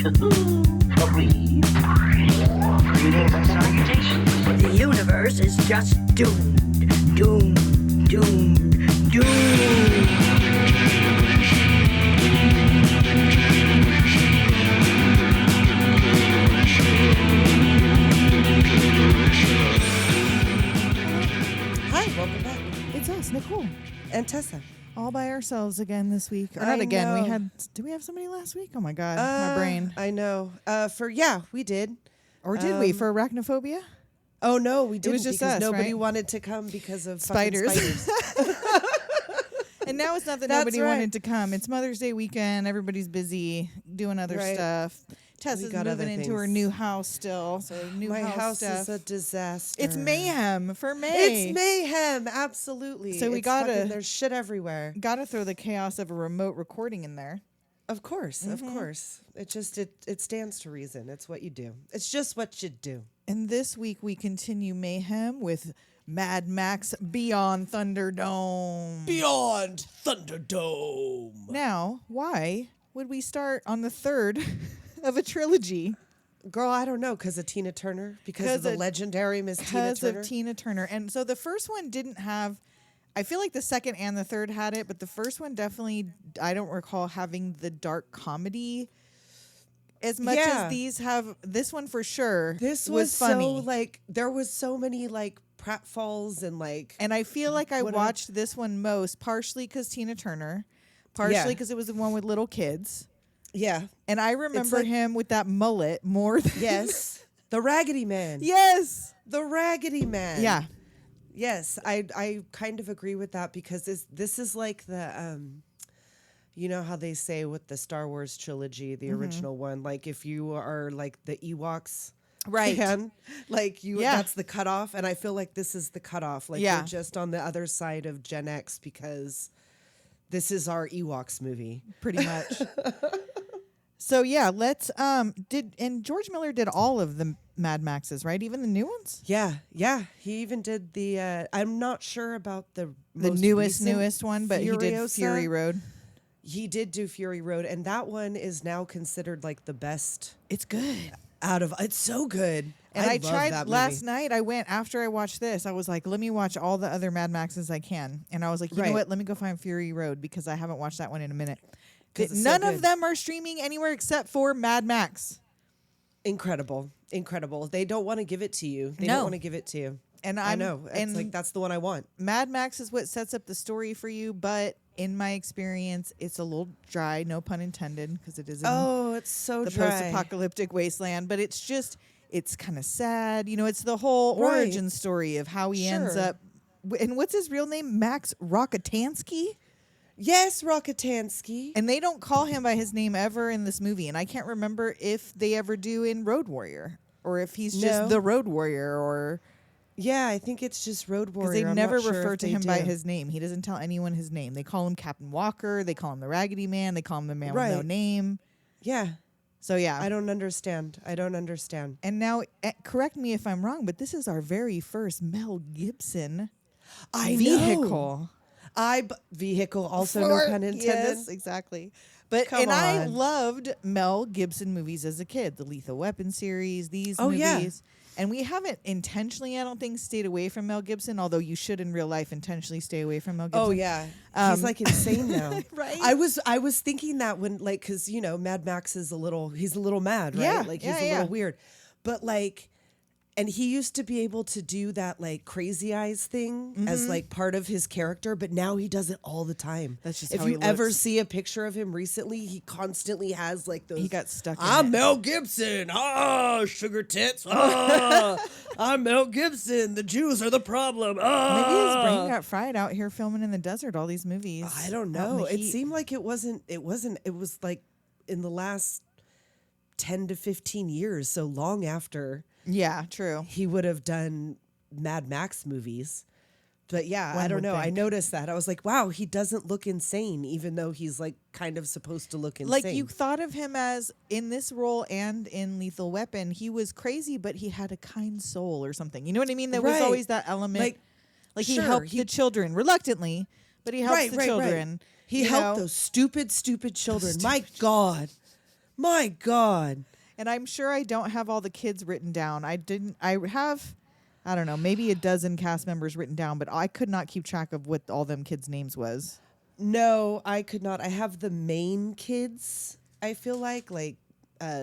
Agreed. Greetings and salutations. The universe is just doomed. Doomed. Doomed. Doomed. Hi, welcome back. It's us, Nicole. And Tessa. All by ourselves again this week. Or not again. know. Did we have somebody last week? Oh my God. My brain. I know. We did. Or did we? For arachnophobia? Oh, no, we didn't was just because us, nobody right? wanted to come because of Spiders. fucking spiders. And now it's not that That's nobody right. wanted to come. It's Mother's Day weekend. Everybody's busy doing other Right. stuff. Tessa's got other moving into her things. new house still. So new My house stuff. is a disaster. It's mayhem for May. It's mayhem, absolutely. So we It's gotta- fucking- there's shit everywhere. Gotta throw the chaos of a remote recording in there. Of course, of course. It stands to reason. It's what you do. It's just what you do. And this week we continue mayhem with Mad Max Beyond Thunderdome. Beyond Thunderdome. Now, why would we start on the third of a trilogy? Girl, I don't know, because of Tina Turner? Because of the legendary Miss Tina Because Turner? of Tina Turner. And so the first one didn't have, I feel like the second and the third had it, but the first one definitely, I don't recall having the dark comedy as much Yeah. as these have. This one for sure This was funny. so, like, there was so many, like, pratfalls and, like... And I feel like I What a- watched this one most, partially because Tina Turner, partially Yeah. because it was the one with little kids. Yeah. And I remember like- him with that mullet more than... Yes. The Raggedy Man. Yes. The Raggedy Man. Yeah. Yes. I kind of agree with that because this is like the... you know how they say with the Star Wars trilogy, the original one, like if you are like the Ewoks... Right. fan, like you, Yeah. that's the cutoff, and I feel like this is the cutoff. Like Yeah. we're just on the other side of Gen X because this is our Ewoks movie. Pretty much. So yeah, let's and George Miller did all of the Mad Maxes, right? Even the new ones? Yeah, yeah. He even did the. I'm not sure about the most recent newest one, but he did Furiosa. Fury Road. He did do Fury Road, and that one is now considered like the best It's good. out of. It's so good. And I love tried that last movie. night. I went after I watched this. I was like, let me watch all the other Mad Maxes I can. And I was like, you know Right. what? Let me go find Fury Road because I haven't watched that one in a minute. 'Cause it's so None of good. them are streaming anywhere except for Mad Max. Incredible. They don't want to give it to you. They No. don't want to give it to you. And I know. It's and like that's the one I want. Mad Max is what sets up the story for you, but in my experience, it's a little dry, no pun intended, because it is in Oh, it's so the dry. post-apocalyptic wasteland. But it's just, it's kind of sad. You know, it's the whole Right. origin story of how he ends Sure. up. And what's his real name? Max Rockatansky? Yes, Rockatansky. And they don't call him by his name ever in this movie. And I can't remember if they ever do in Road Warrior or if he's just No. the Road Warrior or... Yeah, I think it's just Road Because Warrior. they I'm never not sure refer if to they him by do. his name. He doesn't tell anyone his name. They call him Captain Walker. They call him the Raggedy Man. They call him the Man with no Right. name. Yeah, So yeah. I don't understand. And now, correct me if I'm wrong, but this is our very first Mel Gibson vehicle. Vehicle, also no pun intended. Yes, exactly. But Come I on. loved Mel Gibson movies as a kid. The Lethal Weapon series, these movies. Yeah. And we haven't intentionally, I don't think, stayed away from Mel Gibson, although you should in real life intentionally stay away from Mel Gibson. Oh yeah, he's like insane now. Right? I was thinking that when like because you know Mad Max is he's a little mad, right? Yeah, Like he's yeah, a yeah. little weird, but like. And he used to be able to do that like crazy eyes thing as like part of his character, but now he does it all the time. That's just if how you he ever looks. see a picture of him recently, he constantly has like those. He got stuck in I'm it. Mel Gibson. Sugar tits. I'm Mel Gibson. The Jews are the problem. Maybe his brain got fried out here filming in the desert, all these movies. I don't out in know. the It heat. seemed like it wasn't. It was like in the last 10 to 15 years, so long after Yeah, true. he would have done Mad Max movies. But yeah, One I don't would know. I think. noticed that. I was like, wow, he doesn't look insane, even though he's like kind of supposed to look insane. Like you thought of him as in this role and in Lethal Weapon, he was crazy, but he had a kind soul or something. You know what I mean? There was Right. always that element. Like he sure, helped the children reluctantly, but he helps the children. He you helped know? those stupid children. My God. My God. And I'm sure I don't have all the kids written down. I have, I don't know, maybe a dozen cast members written down, but I could not keep track of what all them kids' names was. No, I could not. I have the main kids, I feel like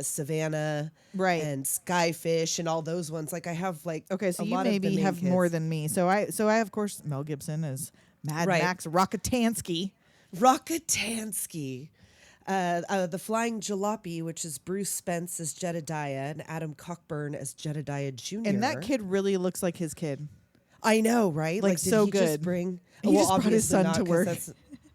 Savannah Right. and Skyfish and all those ones. Like I have like Okay, so a you lot of the maybe main have kids. more than me. So I of course Mel Gibson as Mad Right. Max Rockatansky. Rockatansky. The Flying Jalopy, which is Bruce Spence as Jedediah and Adam Cockburn as Jedediah Jr. And that kid really looks like his kid. I know, right? Like, did so he just good. bring? He just brought his obviously son to not, work.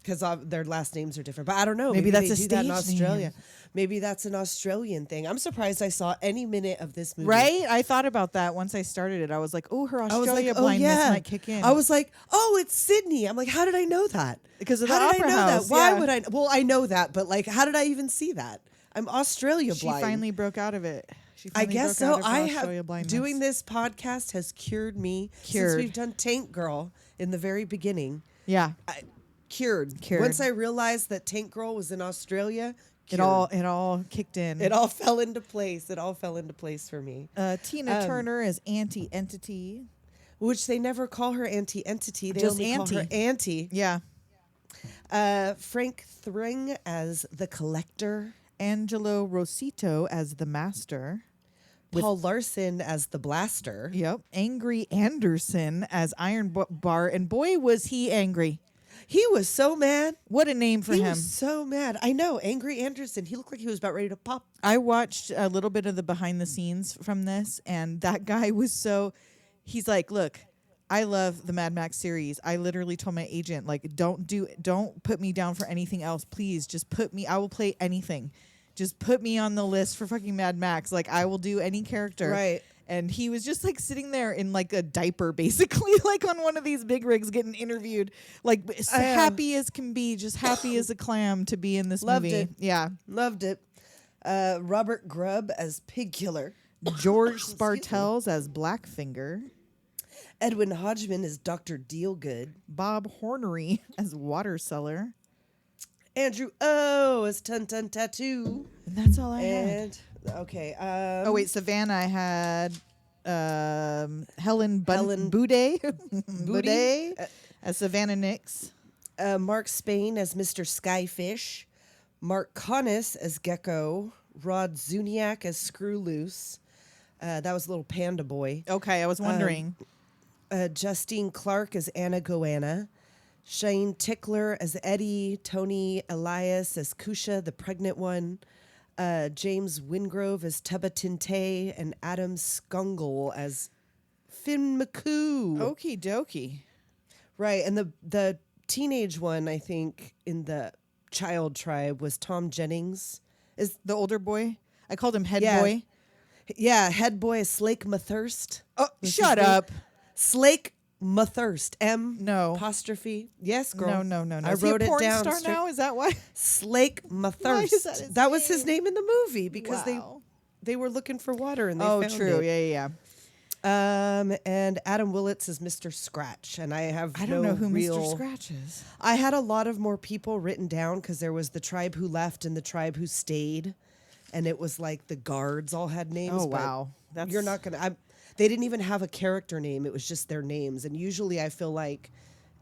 because their last names are different. But I don't know. Maybe that's they a do that in stage Australia. name. Maybe that's an Australian thing. I'm surprised I saw any minute of this movie. Right? I thought about that once I started it. I was like, oh, her I was Australia like, oh blindness yeah. might kick in. I was like, oh, it's Sydney. I'm like, how did I know that? Because of the how did Opera I know House, that? Why yeah. would I? Well, I know that, but like, how did I even see that? I'm Australia she blind. finally broke out of it. She I finally guess broke out so. of her I Australia have blindness. doing this podcast has cured me Cured. since we've done Tank Girl in the very beginning. Yeah. Cured. Cured. Once I realized that Tank Girl was in Australia, It cured. all kicked in. It all fell into place. It all fell into place for me. Tina Turner as Auntie Entity. Which they never call her Auntie Entity. They Just only call her Auntie. Yeah. Frank Thring as the Collector. Angelo Rosito as the Master. Paul Larson as the Blaster. Yep. Angry Anderson as Iron Bar. And boy, was he angry. He was so mad. What a name for He him. was so mad. I know. Angry Anderson. He looked like he was about ready to pop. I watched a little bit of the behind the scenes from this, and that guy was so. He's like, look, I love the Mad Max series. I literally told my agent, like, don't put me down for anything else. Please, just put me. I will play anything. Just put me on the list for fucking Mad Max. Like, I will do any character. Right. And he was just like sitting there in like a diaper, basically, like on one of these big rigs getting interviewed, like happy as can be, just happy as a clam to be in this Loved movie. it. Yeah. Loved it. Robert Grubb as Pig Killer. George Excuse me. Spartels as Blackfinger. Edwin Hodgman as Dr. Dealgood. Bob Hornery as Water Seller. Andrew O as Tun Tun Tattoo. And that's all I had. And okay. Oh wait, Savannah. I had Helen Boudet Boudet as Savannah Nix. Mark Spain as Mr. Skyfish. Mark Connis as Gecko. Rod Zuniak as Screw Loose. That was a little panda boy. Okay, I was wondering. Justine Clark as Anna Goanna. Shane Tickler as Eddie. Tony Elias as Kusha, the pregnant one. James Wingrove as Tubba Tinte. And Adam Skungle as Finn McCoo. Okie dokie. Right, and the teenage one, I think, in the child tribe was Tom Jennings. Is the older boy? I called him Head Yeah. Boy. Yeah, head boy is Slake Mathurst. Oh, Was shut his name? up. Slake Mathurst. No. Apostrophe. Yes, girl. No. I Is he wrote a it porn down. star now? Is that why? Slake Why Mathurst. is that his That was his name? name in the movie because Wow. they were looking for water and they Oh, found true. it. Yeah. And Adam Willits is Mr. Scratch, and I I don't no know who real... Mr. Scratch is. I had a lot of more people written down because there was the tribe who left and the tribe who stayed, and it was like the guards all had names. Oh, but wow. You're not gonna. They didn't even have a character name. It was just their names, and usually I feel like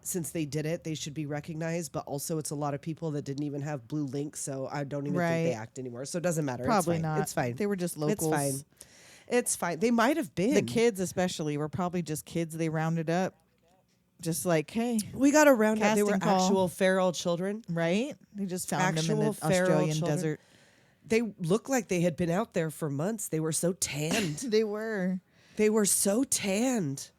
since they did it, they should be recognized. But also, it's a lot of people that didn't even have blue links, so I don't even think they Right. act anymore. So it doesn't matter. Probably it's fine. not. It's fine. They were just locals. It's fine. It's fine. They might have been. The kids, especially, were probably just kids they rounded up. Just like, hey, We got to round up. They were Casting call. actual feral children. right? They just found them in the Actual feral Australian children. desert. They looked like they had been out there for months. They were so tanned. They were. They were so tanned.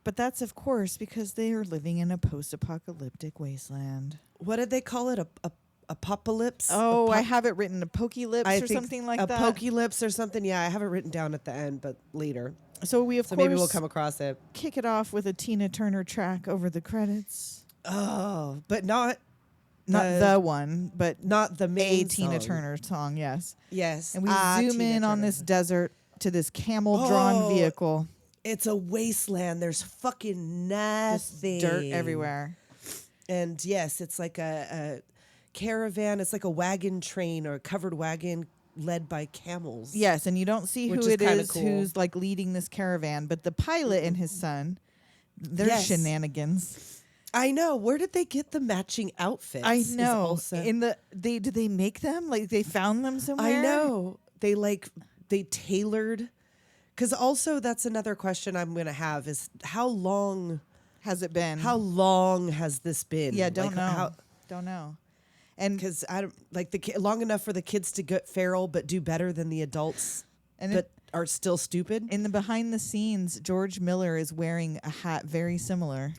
But that's, of course, because they are living in a post-apocalyptic wasteland. What did they call it? A apocalypse? Oh, I have it written, a pocky-lips I or think something like a that. pocky-lips or something. Yeah, I have it written down at the end, but later. So we, of So course, maybe we'll come across it. kick it off with a Tina Turner track over the credits. Oh, but not Not the one, but not the a main Tina song. Turner song, yes. Yes. And we Ah, zoom Tina in on Turner. this desert to this camel-drawn Oh, vehicle. It's a wasteland. There's fucking nothing. Dirt everywhere. And yes, it's like a caravan. It's like a wagon train or a covered wagon led by camels. Yes, and you don't see Which who is it kinda is cool. who's like leading this caravan, but the pilot and his son, their Yes. shenanigans. I know. Where did they get the matching outfits? I is know. also- Did they make them? Like they found them somewhere? I know. They tailored. Because also that's another question I'm going to have is how long Has it been? has this been? Yeah, don't Like, know. Don't know. And Because I don't long enough for the kids to get feral, but do better than the adults, And but are still stupid. in the behind the scenes, George Miller is wearing a hat very similar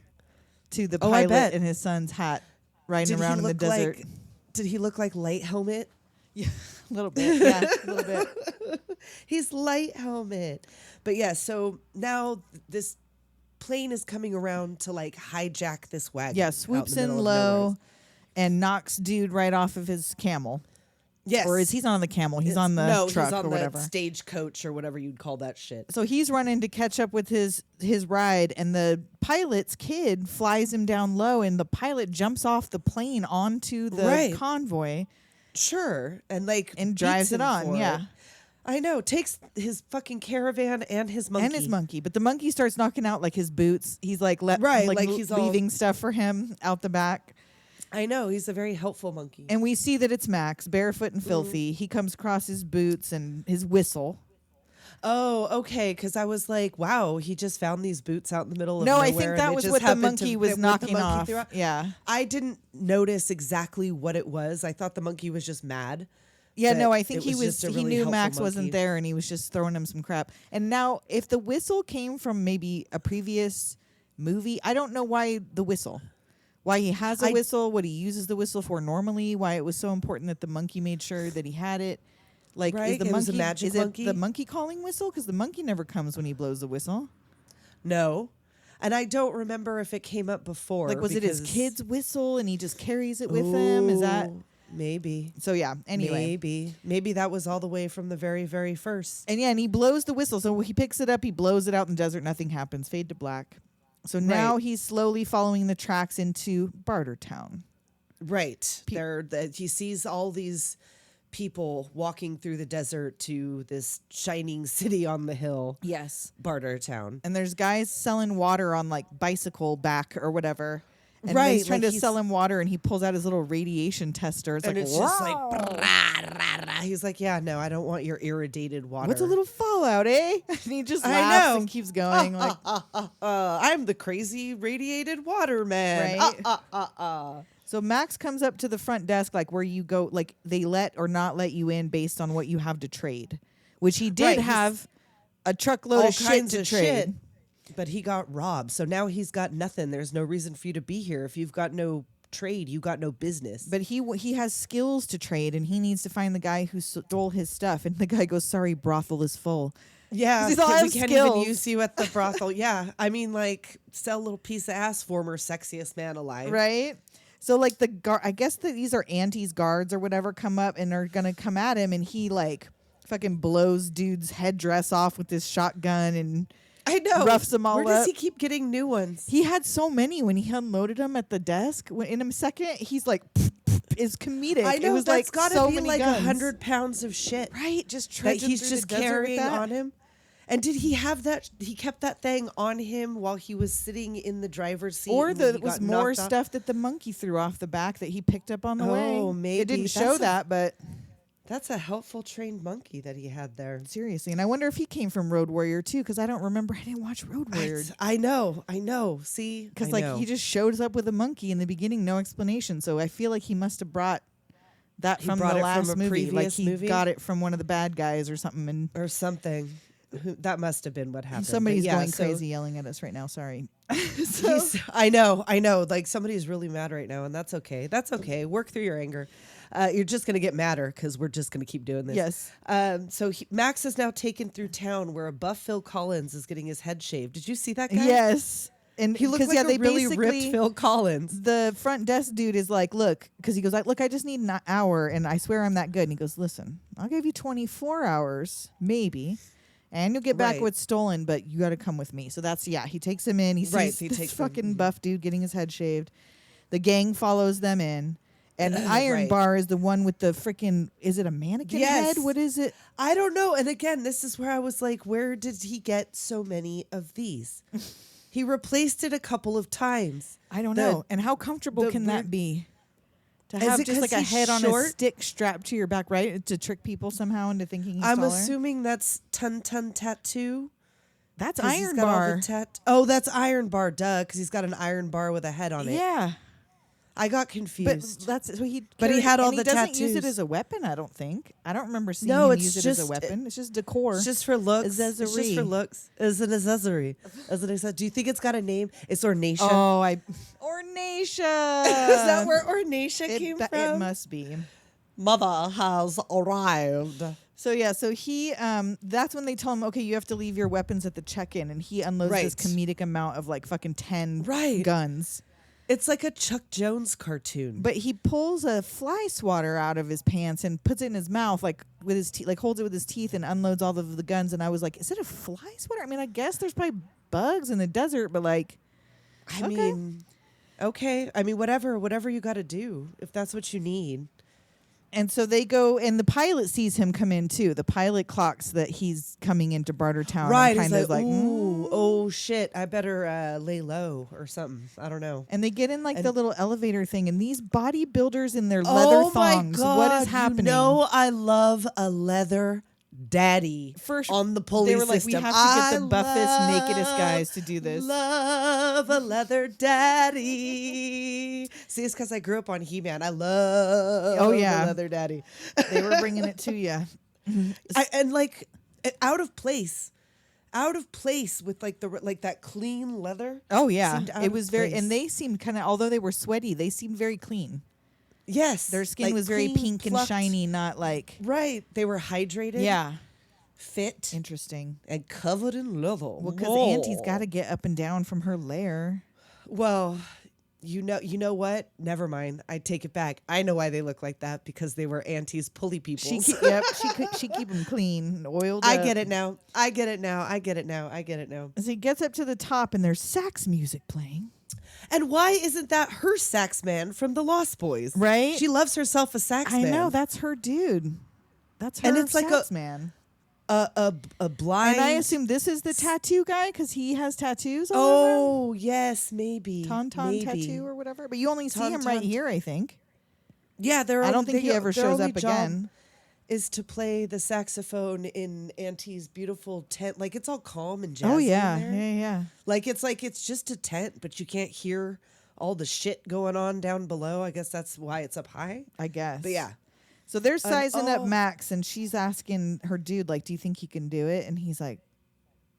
to the Oh, I pilot bet. and his son's hat riding Did he around in the look desert. like? Did he look like Light Helmet? Yeah, a little bit. Yeah, a little bit. He's Light Helmet. But yeah, so now this plane is coming around to like hijack this wagon. Yeah, out swoops the in middle of low nowhere. and knocks dude right off of his camel. Yes. Or is he's not on the camel? He's It's- on the no, truck he's on or the whatever. stagecoach or whatever you'd call that shit. So he's running to catch up with his ride, and the pilot's kid flies him down low, and the pilot jumps off the plane onto the Right. convoy Sure. And like and beats drives it him on. for Yeah. I know. Takes his fucking caravan and his monkey. And his monkey, but the monkey starts knocking out like his boots. He's like, Right, like he's all- leaving stuff for him out the back. I know. He's a very helpful monkey. And we see that it's Max, barefoot and filthy. He comes across his boots and his whistle. Oh, okay. Because I was like, wow, he just found these boots out in the middle of No, nowhere. I think and that they was just what the happened monkey was what the knocking monkey off. threw out. Yeah. I didn't notice exactly what it was. I thought the monkey was just mad. Yeah, that no, I think it he was was. just a He really knew helpful Max wasn't monkey. there, and he was just throwing him some crap. And now, if the whistle came from maybe a previous movie, I don't know why the whistle. Why he has a whistle, what he uses the whistle for normally, why it was so important that the monkey made sure that he had it. Like, is Right, the it was a monkey magic is it monkey. the monkey calling whistle? Because the monkey never comes when he blows the whistle. No. And I don't remember if it came up before. Like, was it his because- kid's whistle and he just carries it with him? Is that Ooh, maybe? so? Yeah. Anyway. Maybe that was all the way from the very, very first. And yeah, and he blows the whistle. So he picks it up, he blows it out in the desert, nothing happens. Fade to black. So now Right. he's slowly following the tracks into Bartertown. Right. He sees all these people walking through the desert to this shining city on the hill, Yes. Bartertown. And there's guys selling water on like bicycle back or whatever. And Right, he's trying like to he's- sell him water and he pulls out his little radiation tester. It's And like, it's just like, "Wow." brah, rah, rah. He's like, yeah, no, I don't want your irradiated water. What's a little fallout, eh? And he just I laughs know. and keeps going. Like, I'm the crazy radiated water man. Right. So Max comes up to the front desk, like where you go, like they let or not let you in based on what you have to trade, which he did Right, he's- have a truckload All of shit kinds to of trade. shit. But he got robbed. So now he's got nothing. There's no reason for you to be here. If you've got no trade, you got no business. But he has skills to trade, and he needs to find the guy who stole his stuff. And the guy goes, "Sorry, brothel is full." yeah, He's all we have can't skills. even use you at the brothel. Yeah, I mean, like, sell a little piece of ass, former sexiest man alive. Right? So like the guard, I guess that these are Auntie's guards or whatever, come up and are gonna come at him, and he like fucking blows dude's headdress off with his shotgun, and I know. Roughs them all Where does up. he keep getting new ones? he had so many when he unloaded them at the desk. In a second, he's like, is comedic. I know it was that's like got to so be like like guns. 100 pounds of shit right? Just that trudging he's through just the desert with carrying that. on him. And did he have that? He kept that thing on him while he was sitting in the driver's seat. Or and when there he was got more knocked off? stuff that the monkey threw off the back that he picked up on the way. Oh, maybe. It didn't show That's a- that, but That's a helpful trained monkey that he had there. seriously. And I wonder if he came from Road Warrior too, because I don't remember. I didn't watch Road Warrior. I know. See, Because I like know. he just shows up with a monkey in the beginning, no explanation. So I feel like he must have brought that He from brought the it last from a movie. Like previous he movie? got it from one of the bad guys or something. And or something. That must have been what happened. But somebody's yeah, going so crazy yelling at us right now. Sorry. I know. Like somebody's really mad right now, and that's okay. That's okay. Work through your anger. You're just gonna get madder because we're just gonna keep doing this. Yes. So Max is now taken through town where a buff Phil Collins is getting his head shaved. Did you see that guy? Yes. And He looked 'cause, like yeah, a they really ripped basically- Phil Collins. The front desk dude is like, look, because he goes, look, I just need an hour, and I swear I'm that good. And he goes, listen, I'll give you 24 hours, maybe, and you'll get back Right. what's stolen, but you got to come with me. So that's, he takes him in. He sees Right, he this takes him. fucking buff dude getting his head shaved. The gang follows them in, And Iron Right. Bar is the one with the freaking, is it a mannequin Yes. head? What is it? I don't know. And again, this is where I was like, where did he get so many of these? He replaced it a couple of times. I don't The- know. And how comfortable the can weird- that be? To Is have it just 'cause like a he's head on a short? stick strapped to your back, right? To trick people somehow into thinking he's I'm taller. assuming that's Ton Tattoo. That's 'Cause he's Iron got all Bar. the oh, that's Iron Bar, duh, because he's got an iron bar with a head on it. Yeah. I got But confused. that's so he. But he carried- had all and the he doesn't use it tattoos. as a weapon. I don't think. I don't remember seeing No, him it's use it as a just- weapon. It's just decor. It's just for looks. It's just Accessory. for looks. It's an accessory. As an accessory. Do you think it's got a name? It's Ornacia. oh, Ornacia. Is that where Ornacia came from? It must be. Mother has arrived. So yeah, so he that's when they tell him, okay, you have to leave your weapons at the check-in, and he unloads this Right. comedic amount of like fucking 10 Right. guns. It's like a Chuck Jones cartoon. But he pulls a fly swatter out of his pants and puts it in his mouth, like with his like holds it with his teeth and unloads all of the guns. And I was like, is it a fly swatter? I mean, I guess there's probably bugs in the desert, but like, I okay. mean, okay. I mean, whatever you got to do, if that's what you need. And so they go, and the pilot sees him come in too. The pilot clocks that he's coming into Bartertown. Right. And He's kind of like, like, ooh, oh shit, I better lay low or something. I don't know. And they get in like And- the little elevator thing, and these bodybuilders in their leather thongs. My God, What is happening? You know, I love a leather daddy First, on the pulley they were like, system. we have to get the I buffest, nakedest love- guys to do this. Love a leather daddy. See, it's because I grew up on He-Man. I love Oh, yeah. a leather daddy. They were bringing it to you. And like out of place with like that clean leather. Oh yeah, Seemed out it of was very, place. and they seemed kind of, although they were sweaty, they seemed very clean. Yes, Their skin like was very clean, pink and plucked. shiny, not like Right, they were hydrated. yeah. Fit Interesting. and covered in leather. Well, because Auntie's got to get up and down from her lair. Well, you know what? Never mind. I take it back. I know why they look like that, because they were Auntie's pulley people. She keep them clean, and oiled. I up. get it now. I get it now. So he gets up to the top, and there's sax music playing. And why isn't that her sax man from the Lost Boys? Right? She loves herself a sax I man. know, that's her dude. That's her And it's like sax man. a blind. And I assume this is the tattoo guy because he has tattoos all over him. Oh yes, maybe Tauntaun maybe. tattoo or whatever. But you only see him right Tauntaun. here, I think. Yeah, I don't think he ever their shows only up job again. Is to play the saxophone in Auntie's beautiful tent. Like it's all calm and jazzy. Oh yeah, in there. yeah. Like it's just a tent, but you can't hear all the shit going on down below. I guess that's why it's up high. I guess. But yeah. So they're sizing up oh. Max, and she's asking her dude, like, do you think he can do it? And he's like,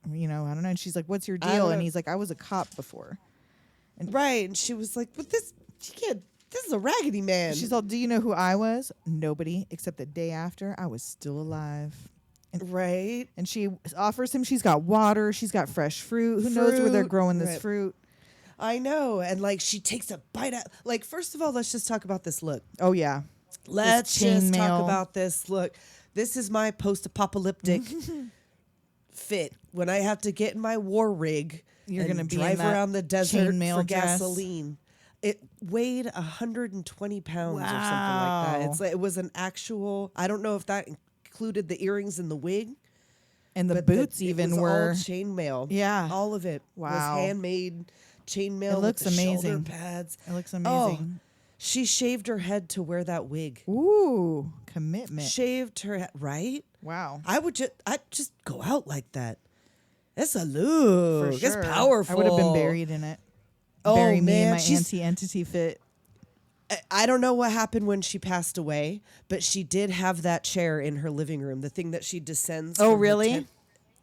I don't know. And she's like, what's your I don't deal? know. And he's like, I was a cop before. Right. And she was like, but this is a raggedy man. She's all, do you know who I was? Nobody, except the day after I was still alive. right. And she offers him, she's got water, she's got fresh fruit. Who knows where they're Fruit, growing this right. fruit? I know. And like she takes a bite out. Like, first of all, let's just talk about this look. Oh, yeah. Let's just talk chainmail. about this look. This is my post-apocalyptic fit. When I have to get in my war rig You're and gonna be in drive that around the desert chainmail for dress. gasoline. It weighed 120 pounds or something like Wow. that. It's like, it was an actual. I don't know if that included the earrings and the wig. And the but boots it even was were. all chainmail. Yeah. all of it Wow. was handmade chainmail. It looks with the amazing. Shoulder pads. It looks Oh, amazing. she shaved her head to wear that wig. Ooh, commitment. Shaved her head, right? Wow. I'd just go out like that. That's a look. For sure. It's powerful. I would have been buried in it. Oh, Bury me in man, my she's- anti-entity fit. I don't know what happened when she passed away, but she did have that chair in her living room, the thing that she descends. Oh, from her really? tent.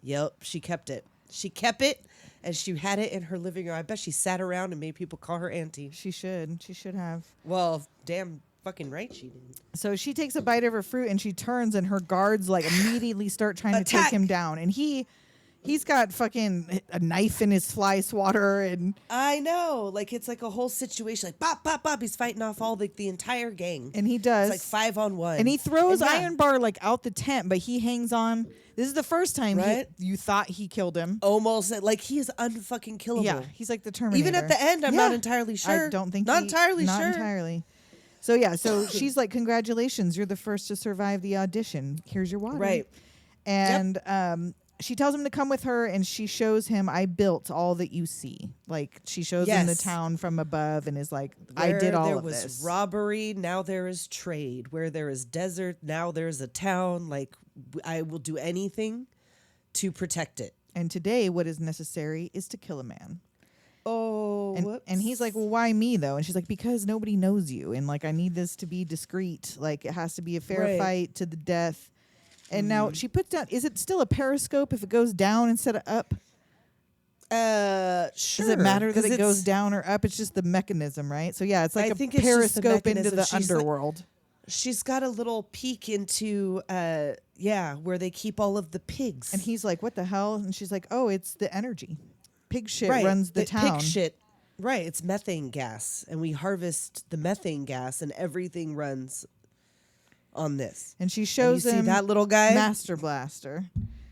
Yep, she kept it. She kept it, and she had it in her living room. I bet she sat around and made people call her auntie. She should. She should have. Well, damn fucking right she did. So she takes a bite of her fruit and she turns, and her guards like immediately start trying to take Attack. him down. And he's got fucking a knife in his fly swatter, and I know. Like, it's like a whole situation. Like, bop, bop, bop. He's fighting off all the entire gang. he does. It's like 5-on-1. And he throws And yeah. Iron Bar like out the tent, but he hangs on. This is the first time Right? you thought he killed him. Almost like he is unfucking killable. Yeah, he's like the Terminator. Even at the end, I'm not entirely sure. I don't think Not he- entirely not sure. entirely. So yeah, so she's like, congratulations, you're the first to survive the audition. Here's your water. Right. And she tells him to come with her, and she shows him, I built all that you see. Like, she shows him the Yes. town from above and is like, I Where did all there of was this. robbery, now there is trade. Where there is desert, now there's a town. Like, I will do anything to protect it. And today, what is necessary is to kill a man. Oh, And he's like, well, why me though? And she's like, because nobody knows you, and like I need this to be discreet. Like it has to be a fair Right. fight to the death. And now she puts down. Is it still a periscope if it goes down instead of up? Sure. Does it matter that 'cause it goes it's- down or up? It's just the mechanism, right? So yeah, it's like I a think it's just the periscope into mechanism. the She's like- underworld. She's got a little peek into, where they keep all of the pigs. And he's like, what the hell? And she's like, oh, it's the energy. Pig shit right. runs the town. Pig shit. Right. It's methane gas, and we harvest the methane gas, and everything runs on this. And she And shows you see him that little guy? Master Blaster,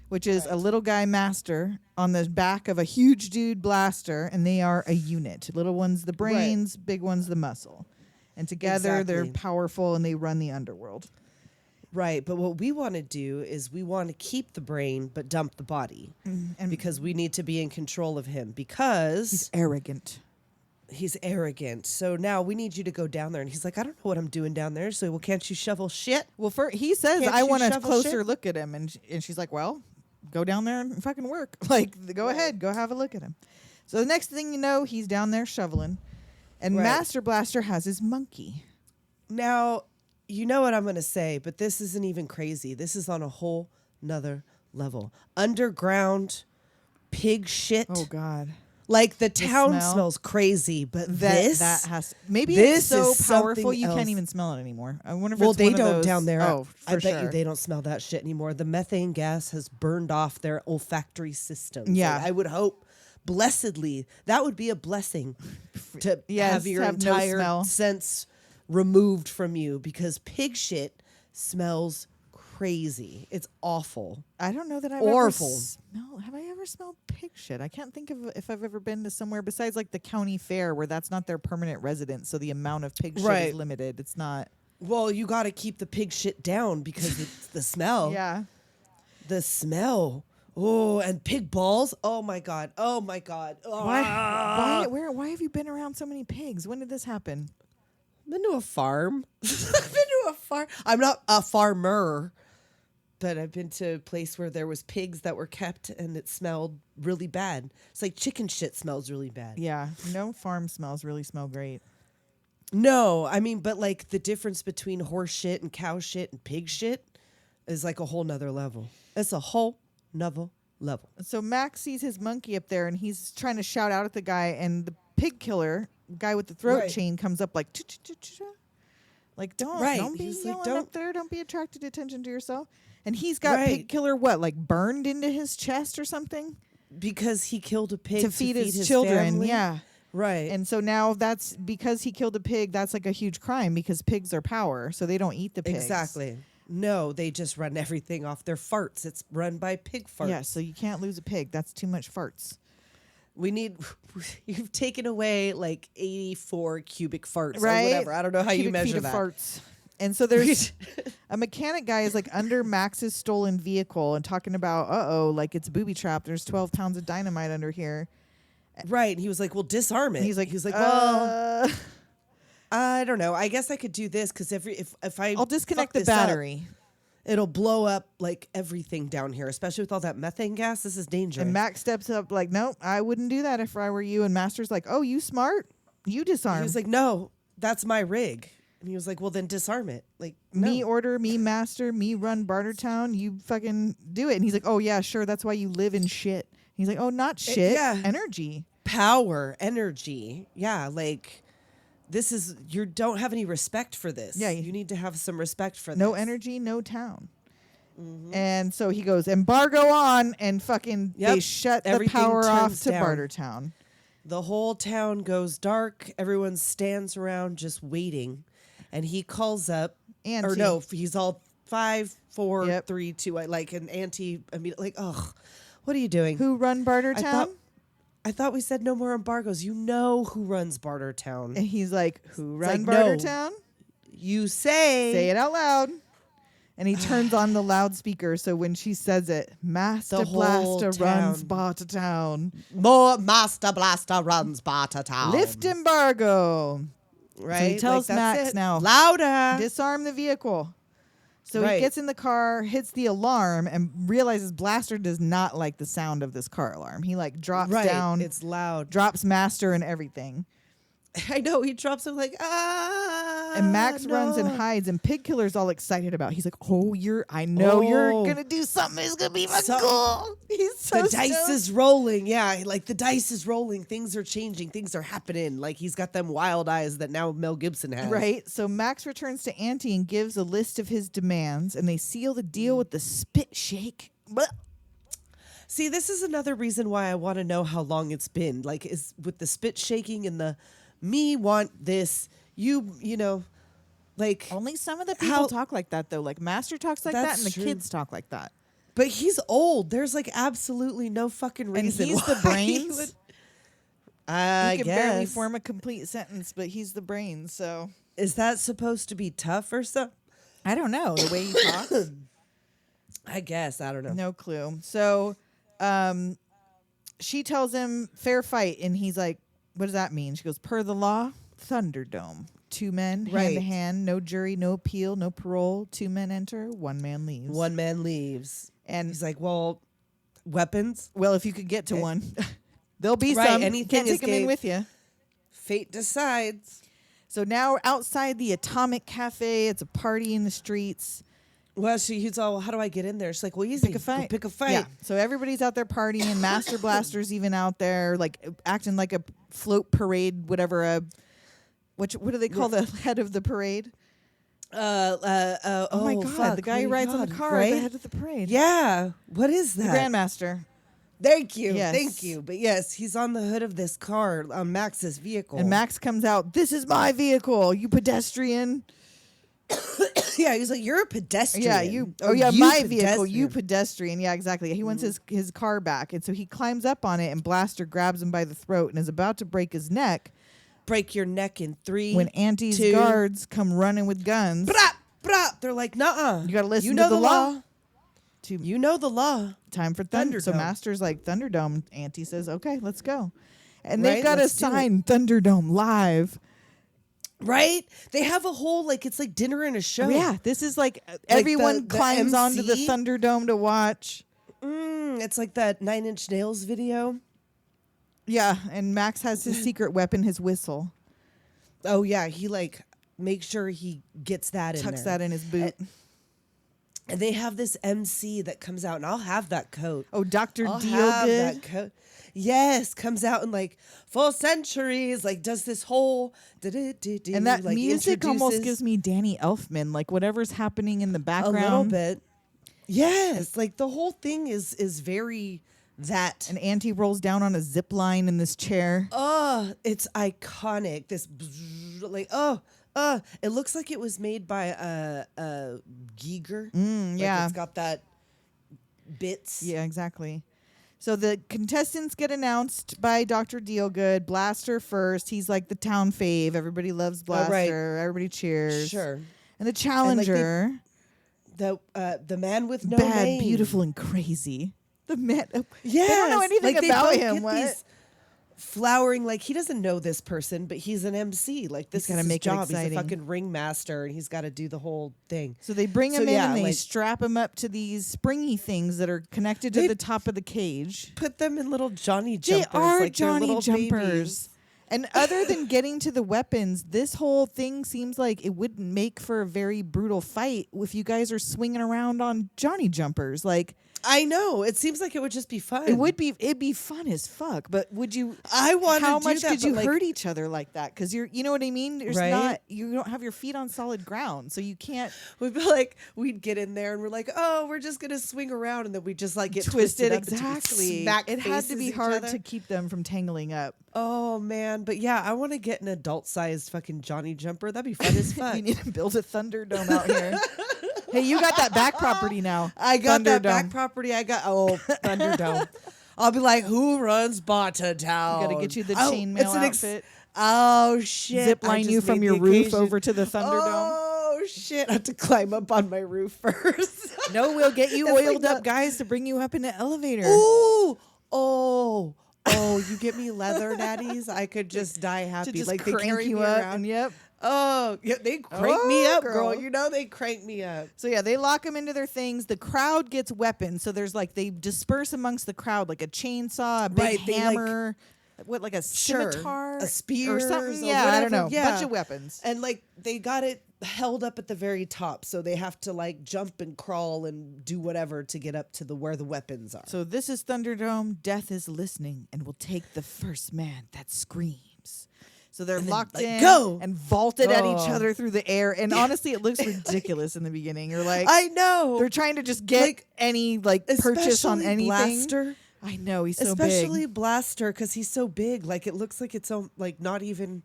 which is a little guy master on the back of a huge dude blaster, and they are a unit. Little one's the brains, big one's the muscle. And together they're Exactly. powerful and they run the underworld. Right, but what we want to do is we want to keep the brain but dump the body, And because we need to be in control of him, because he's arrogant. he's arrogant. So now we need you to go down there. And he's like, I don't know what I'm doing down there. So, well, can't you shovel shit? Well, he says, Can't I you want a shovel closer shit? look at him. And she's like, well, go down there and fucking work. Like, go ahead, go have a look at him. So the next thing you know, he's down there shoveling. And Right. Master Blaster has his monkey. Now, you know what I'm going to say, but this isn't even crazy. This is on a whole nother level. Underground pig shit. Oh, God. Like the town smell. smells crazy, but That this has maybe this it's so is powerful something you else. can't even smell it anymore. I wonder if well, it's they one of don't those, down there. Oh, I for bet sure. you they don't smell that shit anymore. The methane gas has burned off their olfactory systems. Yeah. Like, I would hope, blessedly, that would be a blessing to Yes, have your have no entire smell. sense removed from you, because pig shit smells crazy. It's awful. I don't know that I've Awful. ever smelled. Have I ever smelled pig shit? I can't think of if I've ever been to somewhere besides like the county fair where that's not their permanent residence, so the amount of pig shit Right. is limited. It's not. Well, you got to keep the pig shit down because it's the smell. Yeah. The smell. Oh, and pig balls. Oh my god. Oh my god. Why have you been around so many pigs? When did this happen? I've been to a farm. I've been to a farm. I'm not a farmer, but I've been to a place where there was pigs that were kept and it smelled really bad. It's like chicken shit smells really bad. Yeah. No farm smells really smell great. No, I mean, but like the difference between horse shit and cow shit and pig shit is like a whole nother level. It's a whole nother level. So Max sees his monkey up there and he's trying to shout out at the guy, and the pig killer guy with the throat Right. chain comes up like, "Ch-ch-ch-ch-ch." Like don't Right. don't be He's like, yelling "Don't-" up there. Don't be attracted attention to yourself. And he's got Right. pig killer what, like burned into his chest or something Because he killed a pig to feed his children. family. Yeah. Right. And so now that's because he killed a pig. That's like a huge crime because pigs are power, so they don't eat the pigs. exactly. No, they just run everything off their farts. It's run by pig farts. Yeah, so you can't lose a pig. That's too much farts. We need. You've taken away like 84 cubic farts Right? or whatever. I don't know how you Cubic feet measure of that. farts. And so there's a mechanic guy is like under Max's stolen vehicle and talking about, like it's booby trap. There's 12 pounds of dynamite under here. Right. And he was like, "Well, disarm it." And he's like, "Well, I don't know. I guess I could do this because if I I'll disconnect fuck the this up, battery." it'll blow up like everything down here, especially with all that methane gas. This is dangerous." And Max steps up like, "Nope, I wouldn't do that if I were you." And Master's like, "Oh, you smart? You disarm." He was like, "No, that's my rig." And he was like, "Well, then disarm it." Like, no. Me order, me master, me run Bartertown. You fucking do it. And he's like, "Oh yeah, sure. That's why you live in shit." He's like, "Oh, not shit. yeah. Energy." Power, energy. Yeah, like this is you don't have any respect for this. Yeah, you need to have some respect for No this. energy, no town. And so he goes, embargo on, and fucking Yep. they shut the Everything power off turns to down. Bartertown. The whole town goes dark. Everyone stands around just waiting, and he calls up. Auntie. Or no, he's all 5, 4, Yep. 3, 2. Like an Auntie immediately. Like, ugh, what are you doing? Who run Bartertown? I thought we said no more embargoes. You know who runs Bartertown. And he's like, who run like, no. Bartertown? you say. Say it out loud. And he turns on the loudspeaker, so when she says it, Master whole Blaster runs town. Bartertown. More Master Blaster runs Bartertown. Lift embargo. Right? So he tells Like, that's Max it. now, Louder. disarm the vehicle. So he Right. gets in the car, hits the alarm, and realizes Blaster does not like the sound of this car alarm. He like drops Right. down, It's loud. drops Master and everything. I know. He drops him like, ah. And Max runs and no. hides, and Pig Killer's all excited about it. He's like, I know you're Oh. going to do something. It's going to be fucking Something. cool. He's so The dice stoked. is rolling. Yeah. Like the dice is rolling. Things are changing. Things are happening. Like he's got them wild eyes that now Mel Gibson has. Right. So Max returns to Auntie and gives a list of his demands, and they seal the deal with the spit shake. But See, this is another reason why I want to know how long it's been. Like, is with the spit shaking and the me want this, you know, like, only some of the people How- talk like that, though. Like Master talks like that, That's and the true. kids talk like that. but he's old. There's like absolutely no fucking And reason. he's the why he brains. would- He I can guess. barely form a complete sentence, but he's the brains. So Is that supposed to be tough or something? I don't know the way he talks. I guess. I don't know. No clue. So, she tells him fair fight, and he's like, "What does that mean?" She goes, "Per the law, Thunderdome. 2 men, hand to Right. hand, no jury, no appeal, no parole. 2 men enter, 1 man leaves." One man leaves. And He's like, well, weapons? well, if you could get to one, there'll be Right, some. anything Can't is take them in game. with you. Fate decides. So now outside the Atomic Cafe, it's a party in the streets. Well, he's all, how do I get in there? She's like, well, easy. Pick a Go fight. pick a fight. Yeah. So everybody's out there partying. Master Blaster's even out there, like acting like a float parade, whatever. What do they call the head of the parade? Oh my God, fuck, the guy who my rides on the God, car, right? the head of the parade. Yeah. What is The that? Grandmaster. Thank you. Yes. Thank you. But yes, he's on the hood of this car, on Max's vehicle. And Max comes out, "This is my vehicle, you pedestrian." yeah, he's like, you're a pedestrian. Yeah, you. Or Oh, yeah, you my vehicle, you pedestrian. pedestrian. Yeah, exactly. He wants his car back. And so he climbs up on it, and Blaster grabs him by the throat and is about to break his neck Break your neck in 3. when Auntie's 2. guards come running with guns. Brap, brap. They're like, nuh-uh. You gotta listen you to know the law. To You know the law. Time for Thunder. So Thunderdome. Master's like, "Thunderdome." Auntie says, "Okay, let's go." And Right, they've got a let's do it. sign, "Thunderdome Live." Right? They have a whole, like, it's like dinner and a show. Yeah, this is like everyone the climbs onto the MC? Thunderdome to watch. It's like that 9 Inch Nails video. Yeah, and Max has his secret weapon, his whistle. Oh, yeah. He, like, makes sure he gets that in Tucks there. that in his boot. And they have this MC that comes out, and I'll have that coat. Oh, Dr. I'll Deal have Good. that coat. Yes, comes out and like for centuries, like does this whole And that like, music almost introduces gives me Danny Elfman, like whatever's happening in the a background. little bit. Yes, like the whole thing is very that. And Auntie rolls down on a zip line in this chair. Oh, it's iconic. This like it looks like it was made by a Giger. Like, yeah. it's got that bits. Yeah, exactly. So the contestants get announced by Dr. Dealgood. Blaster first. He's like the town fave. Everybody loves Blaster. right. Everybody cheers. Sure. And the challenger, The man with no bad, name. beautiful, and crazy. The man. Yes, They don't know anything like, they about both him. get What? these flowering, like he doesn't know this person, but he's an MC. Like this gotta is his make it job. He's exciting. a fucking ringmaster, and he's got to do the whole thing. So they bring So, him in yeah, and they like- strap him up to these springy things that are connected to They- the top of the cage. Put them in little Johnny jumpers. They are like they're Johnny little jumpers. babies. And other than getting to the weapons, this whole thing seems like it wouldn't make for a very brutal fight if you guys are swinging around on Johnny jumpers. Like, I know. It seems like it would just be fun. it'd be fun as fuck. But would you? I want to How do much that, did you but, like, hurt each other like that? Because you know what I mean. There's Right? not. You don't have your feet on solid ground, so you can't We'd be like, we'd get in there and we're like, oh, we're just gonna swing around, and then we just like get twist it twisted up until we exactly. smack It had to faces be each hard other. to keep them from tangling up. Oh man, but yeah, I want to get an adult-sized fucking Johnny jumper. That'd be fun as fuck. You need to build a Thunderdome out here. Hey, you got that back property now. I got that Thunderdome. back property. I got Thunderdome. I'll be like, who runs Bartertown? Gotta get you the Oh, chainmail it's an outfit. Oh shit! Zip I line just you from made your the roof occasion. over to the Thunderdome. shit, I have to climb up on my roof first. No, we'll get you It's like oiled up the- guys to bring you up in the elevator. Ooh, oh, you get me leather daddies? I could just die happy. to just like they crank carry you me up. around. And yep. Oh, yeah, they crank me up, girl. girl. You know they crank me up. So yeah, they lock them into their things. The crowd gets weapons. So there's like they disperse amongst the crowd like a chainsaw, a big Right, they, like- hammer, like a scimitar, a spear or something. or Yeah, I don't whatever. know. Yeah. Bunch of weapons. And like they got it held up at the very top, so they have to like jump and crawl and do whatever to get up to the where the weapons are. So this is Thunderdome. Death is listening and will take the first man that screams. So they're And then, locked like, in go! and vaulted at each Oh. other through the air. And honestly, it looks ridiculous in the beginning. You're like, I know. they're trying to just get Like, any like purchase on Especially anything. Blaster. I know he's so Especially big. Blaster, because he's so big. Like it looks like it's like not even.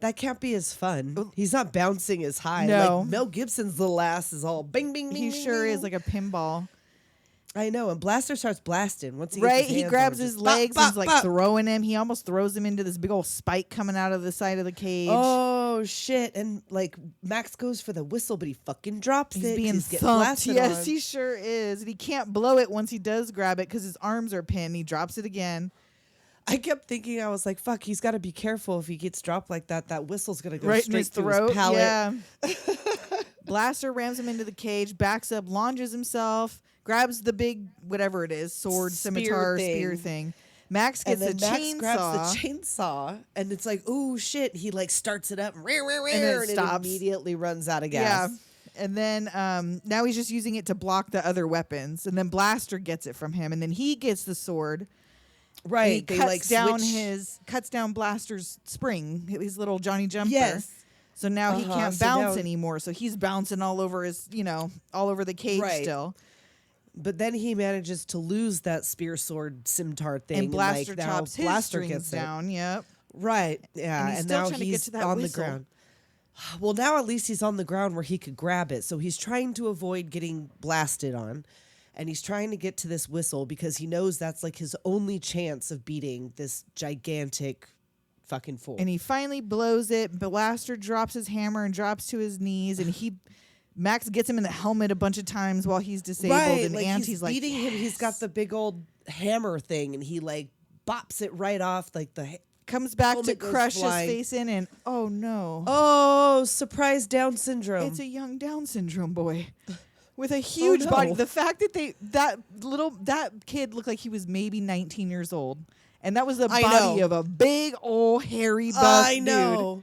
That can't be as fun. He's not bouncing as high. No. Like Mel Gibson's little ass is all bing bing bing. He bing, sure bing. is like a pinball. I know. And Blaster starts blasting once he Right, gets his he hands grabs on him, his just bop, legs bop, and he's like bop. throwing him. He almost throws him into this big old spike coming out of the side of the cage. Oh shit! And like Max goes for the whistle, but he fucking drops He's it. 'cause being he's getting thumped. blasted Yes, on. he sure is. And he can't blow it once he does grab it because his arms are pinned. He drops it again. I kept thinking, I was like, "Fuck, he's got to be careful if he gets dropped like that. That whistle's gonna go Right in straight his through throat. his palate." Yeah. Blaster rams him into the cage, backs up, launches himself, grabs the big whatever it is, sword, Spear scimitar, thing. spear thing. Max And gets then a Max chainsaw. grabs the chainsaw, and it's like, "Ooh shit!" He like starts it up, and it stops. immediately runs out of Yeah. gas. And then now he's just using it to block the other weapons. And then Blaster gets it from him. And then he gets the sword. Right? And he they cuts like down switch. cuts down Blaster's spring, his little Johnny Jumper. Yes. So now he Uh-huh. can't So bounce now- anymore. So he's bouncing all over his, all over the cage Right. still. But then he manages to lose that spear sword scimitar thing, And Blaster like, now chops his Blaster strings gets it. down. Yep. Right. Yeah. And he's And still now trying to get he's to that on the whistle. ground. Well, now at least he's on the ground where he could grab it. So he's trying to avoid getting blasted on. And he's trying to get to this whistle because he knows that's like his only chance of beating this gigantic fucking fool. And he finally blows it. Blaster drops his hammer and drops to his knees. And Max gets him in the helmet a bunch of times while he's disabled. right, And like Auntie's he's like, beating him. He's got "Yes." the big old hammer thing, and he like bops it right off. Like Comes back to helmet goes crush his flying. face in, and oh no. oh, surprise Down syndrome. It's a young Down syndrome boy with a huge body. no. The fact that that kid looked like he was maybe 19 years old, and that was the I body know. of a big old hairy buff I dude. know.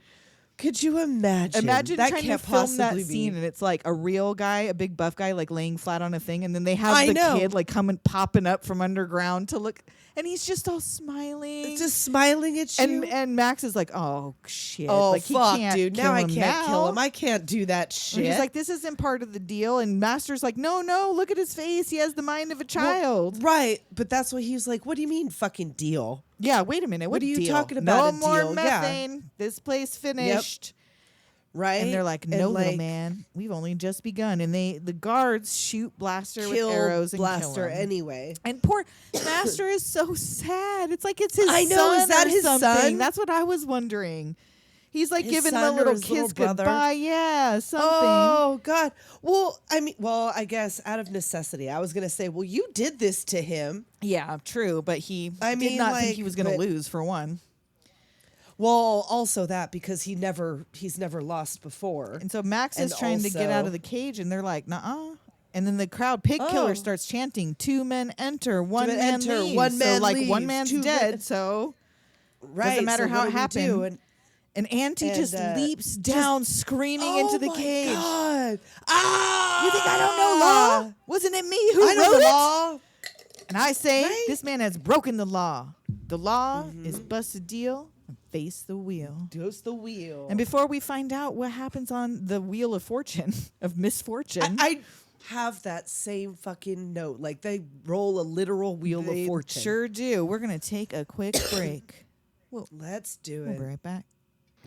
Could you imagine? Imagine that trying can't to film that possibly scene, be. and it's like a real guy, a big buff guy, like laying flat on a thing, and then they have I the know. kid like coming popping up from underground to look, and he's just all smiling. Just smiling at you. and Max is like, oh shit, oh like he fuck, can't dude! kill Now I him can't kill now. him. I can't do that shit. And he's like, this isn't part of the deal. And Master's like, no, look at his face. He has the mind of a child. right? But that's what he was like. What do you mean, fucking deal? Yeah, wait a minute. What are you deal? talking about, No a more deal? Yeah. methane. This place finished. Right? And they're like, And, no, little like, man. We've only just begun. And the guards shoot Blaster with kill arrows and Blaster kill him. anyway. And poor Master is so sad. It's like it's his I know, son is that or his something. son? That's what I was wondering. He's like His giving him son a or little his little kiss brother? goodbye. Yeah, something. Oh God. Well, I guess out of necessity, I was gonna say, well, you did this to him. Yeah, true. But he I did mean, not think like, he was going to but- lose, for one. Well, also that because he's never lost before. And so Max is And trying to get out also- of the cage, and they're like, "Nuh-uh." And then the crowd pig killer Oh. starts chanting, 2 men enter, 1 men man enter, leaves. 1 so man like leaves, 1 man's 2 dead, men- so right. doesn't matter so how what it do we happened. do? And Auntie And, just leaps down, screaming into the my cage. God. Ah! You think I don't know law? Wasn't it me who I know wrote the it? law. And I say, Right? this man has broken the law. The law Mm-hmm. is bust a deal and face the wheel. Dose the wheel. And before we find out what happens on the wheel of fortune, of misfortune, I have that same fucking note. Like they roll a literal wheel they of fortune. sure do. We're going to take a quick break. Let's do We'll it. be right back.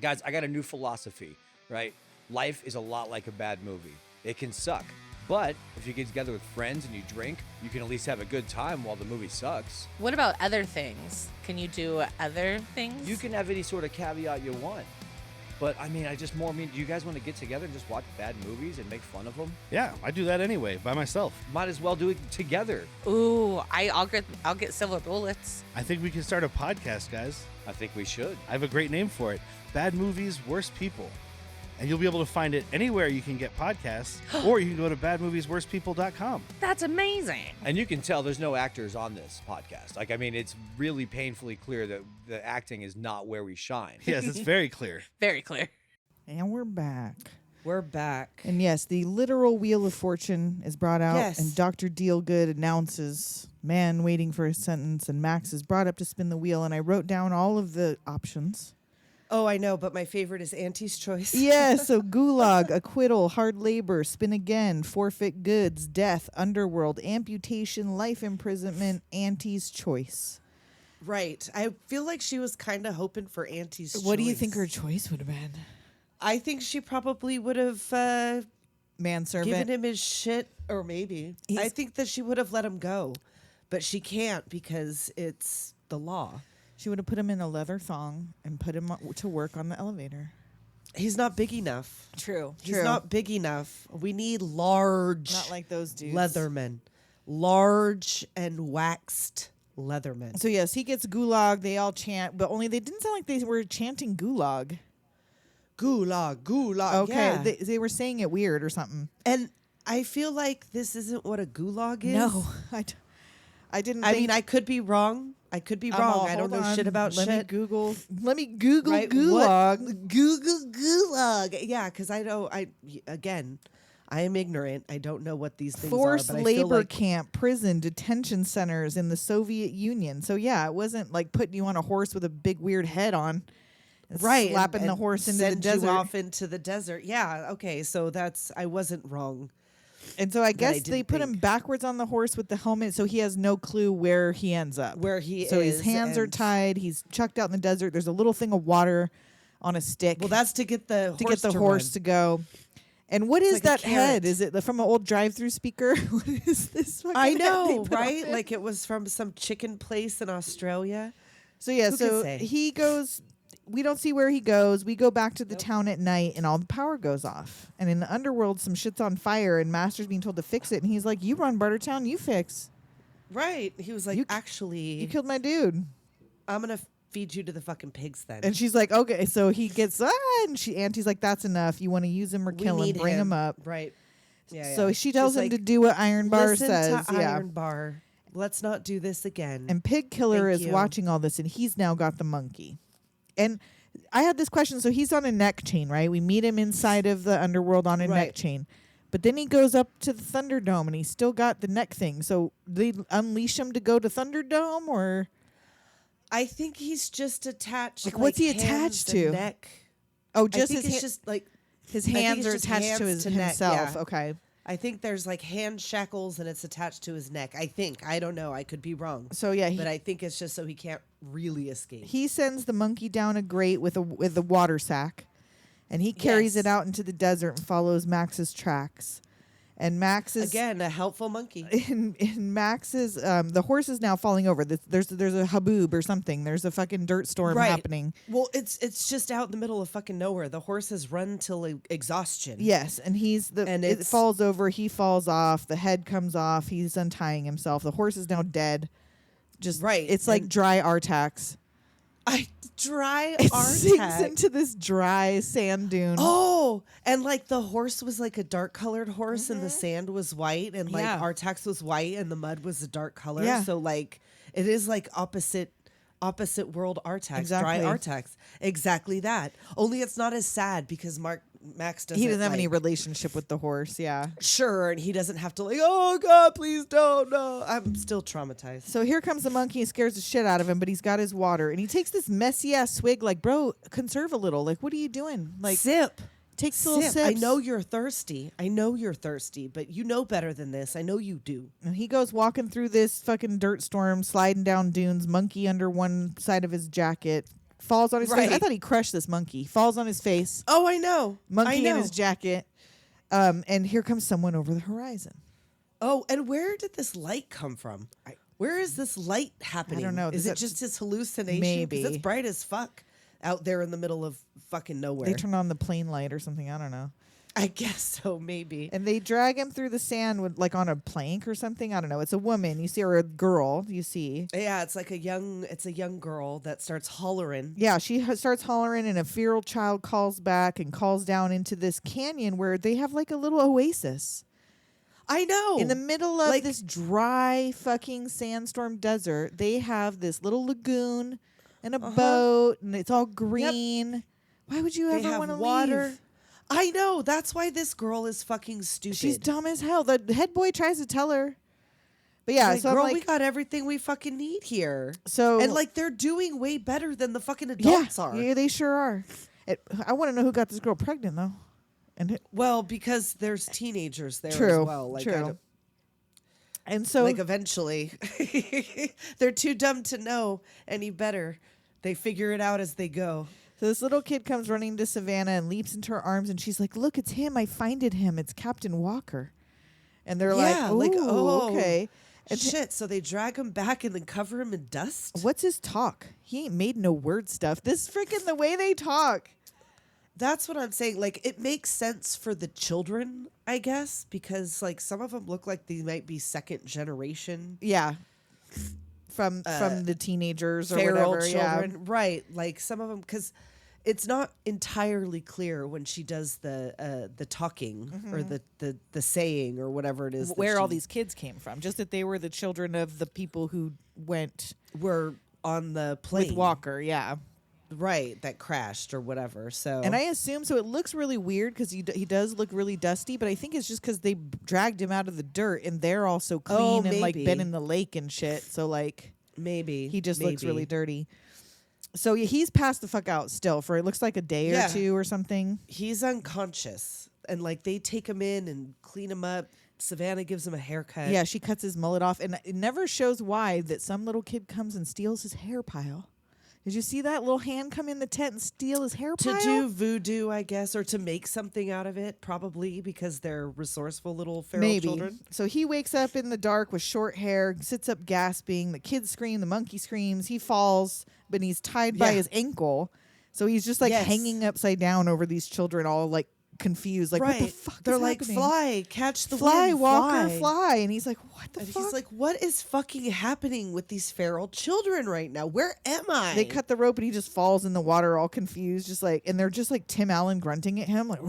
Guys, I got a new philosophy, right? Life is a lot like a bad movie. It can suck. But if you get together with friends and you drink, you can at least have a good time while the movie sucks. What about other things? Can you do other things? You can have any sort of caveat you want. But I mean, do you guys want to get together and just watch bad movies and make fun of them? Yeah, I do that anyway by myself. Might as well do it together. Ooh, I'll get silver bullets. I think we can start a podcast, guys. I think we should. I have a great name for it. Bad Movies, Worst People. And you'll be able to find it anywhere you can get podcasts, or you can go to badmoviesworstpeople.com. That's amazing. And you can tell there's no actors on this podcast. Like, I mean, it's really painfully clear that the acting is not where we shine. Yes, it's very clear. Very clear. And we're back. We're back. And yes, the literal Wheel of Fortune is brought out, Yes. and Dr. Dealgood announces man waiting for his sentence, and Max is brought up to spin the wheel, and I wrote down all of the options. Oh, I know, but my favorite is Auntie's choice. Yeah, so gulag, acquittal, hard labor, spin again, forfeit goods, death, underworld, amputation, life imprisonment, Auntie's choice. Right. I feel like she was kind of hoping for Auntie's choice. What do you think her choice would have been? I think she probably would have Manservant. given him his shit, or maybe. I think that she would have let him go, but she can't because it's the law. She would have put him in a leather thong and put him to work on the elevator. He's not big enough. True. He's not big enough. We need large Not like those dudes. leathermen. Large and waxed leathermen. So yes, he gets gulag. They all chant, but only they didn't sound like they were chanting gulag. Gulag, gulag. Okay, Yeah. they were saying it weird or something. And I feel like this isn't what a gulag is. No, I didn't. I think, mean, I could be wrong. I could be wrong. I don't know shit about Let shit. me Google. Let me Google Right, gulag. what? Google gulag. Yeah, because I am ignorant. I don't know what these things Forced are. But I feel labor like, camp, prison, detention centers in the Soviet Union. So yeah, it wasn't like putting you on a horse with a big weird head on, and right, slapping the and horse into the send desert. you off into the desert. Yeah, okay, so I wasn't wrong. And so I guess didn't they put him think. backwards on the horse with the helmet, so he has no clue where he ends up. Where he so is. his hands are and- tied. He's chucked out in the desert. There's a little thing of water on a stick. Well, that's to get the to horse get the to horse run. to go. And what is like a that head? carrot. Is it from an old drive-through speaker? What is this? fucking I head they know, put on right? it? Like it was from some chicken place in Australia. So yeah, Who can so say? he goes. We don't see where he goes. We go back to the town at night, and all the power goes off. And in the underworld, some shit's on fire, and Master's being told to fix it. And he's like, "You run Bartertown, you fix. Right. He was like, You actually, killed my dude." I'm going to feed you to the fucking pigs then. And she's like, "Okay." So he gets and Auntie's like, "That's enough. You want to use him or We kill him? need Bring him up." Right. Yeah. So yeah. she tells She's him to like, do what Iron Bar Listen says. to Yeah. Iron Bar. Let's not do this again. And Pig Killer Thank is you. watching all this, and he's now got the monkey. And I had this question. So he's on a neck chain, right? We meet him inside of the underworld on a neck Right. chain. But then he goes up to the Thunderdome, and he's still got the neck thing. So they unleash him to go to Thunderdome, or I think he's just attached. Like, what's he hands attached and to? Neck. oh, I just think his it's just like his I think hands it's are just attached to hands his to neck, himself. yeah. Okay. I think there's like hand shackles and it's attached to his neck. I think. I don't know. I could be wrong. So yeah, But I think it's just so he can't really escape. he sends the monkey down a grate with a water sack, and he carries Yes. it out into the desert and follows Max's tracks. And Max is Again, a helpful monkey. in Max's the horse is now falling over. There's a haboob or something. There's a fucking dirt storm Right. happening. Well, it's just out in the middle of fucking nowhere. The horse has run till exhaustion. Yes, and it it's- falls over. He falls off. The head comes off. He's untying himself. The horse is now dead. Just Right, It's like and- dry Artax. Dry It sinks Artax. into this dry sand dune. Oh, and like the horse was like a dark colored horse and the sand was white and like Yeah. Artax was white and the mud was a dark color. Yeah. So like it is like opposite world Artax, Exactly. dry Artax. Exactly that. Only it's not as sad because Max doesn't he doesn't have any like- relationship with the horse. Yeah. Sure, and he doesn't have to like, oh God, please don't. No, I'm still traumatized. So here comes the monkey and scares the shit out of him, but he's got his water and he takes this messy ass swig. Like, bro, conserve a little. Like, what are you doing? Like, Sip. takes little Sip. sips. I know you're thirsty. But you know better than this. I know you do. And he goes walking through this fucking dirt storm, sliding down dunes, monkey under one side of his jacket, falls on his face. I Right. thought he crushed this monkey. Falls on his face, Oh, I know. monkey I know. in his jacket. And here comes someone over the horizon. Oh, and where did this light come from? Where is this light happening? know. Is Is it that- just his hallucination? 'Cause Maybe. it's bright as fuck. out there in the middle of fucking nowhere. They turn on the plane light or something. I don't know. I guess so, maybe. And they drag him through the sand with like on a plank or something. I don't know. It's a woman, you see, or a girl, you see. Yeah, it's like a young girl that starts hollering. Yeah, she starts hollering, and a feral child calls back and calls down into this canyon where they have like a little oasis. I know. In the middle of Like- this dry fucking sandstorm desert, they have this little lagoon and a boat, and it's all green. Why would you They ever have want to water. leave? I know. That's why this girl is fucking stupid. She's dumb as hell. The head boy tries to tell her. But yeah, Like, so I'm girl, like, we got everything we fucking need here. so And like they're doing way better than the fucking adults are. Yeah, they sure are. I want to know who got this girl pregnant though. And Well, because there's teenagers there True, as well. Like, I true. don't- and so like eventually, they're too dumb to know any better. They figure it out as they go. So this little kid comes running to Savannah and leaps into her arms, and she's like, "Look, it's him! I finded him. It's Captain Walker." And they're Yeah, like, like, "Oh, oh, okay." And Shit, so they drag him back and then cover him in dust? what's his talk? He ain't made no word stuff. This freaking the way they talk. That's what I'm saying. Like, it makes sense for the children, I guess, because like some of them look like they might be second generation Yeah, from the teenagers or feral whatever. Yeah. children, right? Like some of them, because it's not entirely clear when she does the talking or the saying or whatever it is that Where all she- these kids came from, just that they were the children of the people who went were on the plane with Walker. Yeah. right? That crashed or whatever. So And I assume so. It looks really weird because he does look really dusty, but I think it's just because they dragged him out of the dirt and they're all so clean and like maybe. been in the lake and shit. So like maybe he just looks really maybe. dirty. So yeah, he's passed the fuck out still for it looks like a day Yeah. or two or something. He's unconscious, and like they take him in and clean him up. Savannah gives him a haircut. Yeah, she cuts his mullet off, and it never shows why that some little kid comes and steals his hair pile. Did you see that little hand come in the tent and steal his hair To pile? do voodoo, I guess, or to make something out of it, probably because they're resourceful little feral children. So he wakes up in the dark with short hair, sits up gasping. The kids scream, the monkey screams. He falls, but he's tied by Yeah. his ankle. So he's just like Yes. hanging upside down over these children, all like confused. Like, what the fuck They're is like, happening? fly, catch the Fly, wind, Walker, fly. fly. And he's like, what the And fuck? he's like, what is fucking happening with these feral children right now? Where am I? They cut the rope and he just falls in the water all confused, just like, and they're just like Tim Allen grunting at him, like,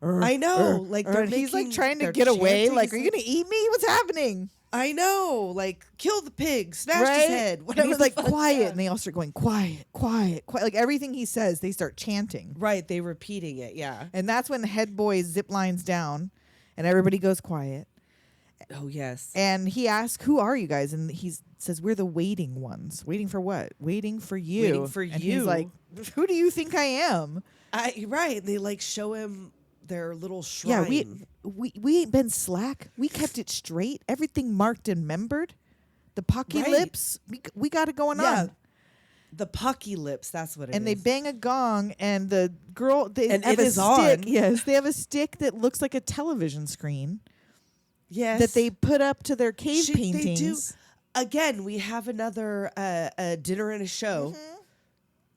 I know, like, they're and he's like making- trying to they're get away, chanting, like, are he's you gonna eat me? What's happening? I know, like, kill the pig, smash Right? his head. And Whatever he's the like, fuck, quiet, yeah. and they all start going, quiet, quiet, quiet. Like everything he says, they start chanting, Right, they repeating it, yeah. and that's when the head boy zip lines down, and everybody goes quiet. Oh, yes. And he asks, "Who are you guys?" And he says, "We're the waiting ones. Waiting for what? Waiting for you. Waiting for and you. He's like, "Who do you think I am?" Right, they, like, show him their little Yeah, shrine. we ain't been slack. We kept it straight. Everything marked and membered. The pocky-lips. We got it going Yeah. on. The pocky-lips, that's what it is. And they bang a gong, and the girl they And have it a is stick. on. Yes, they have a stick that looks like a television screen Yes. that they put up to their cave They paintings. do. Again, we have another dinner and a show. Mm-hmm.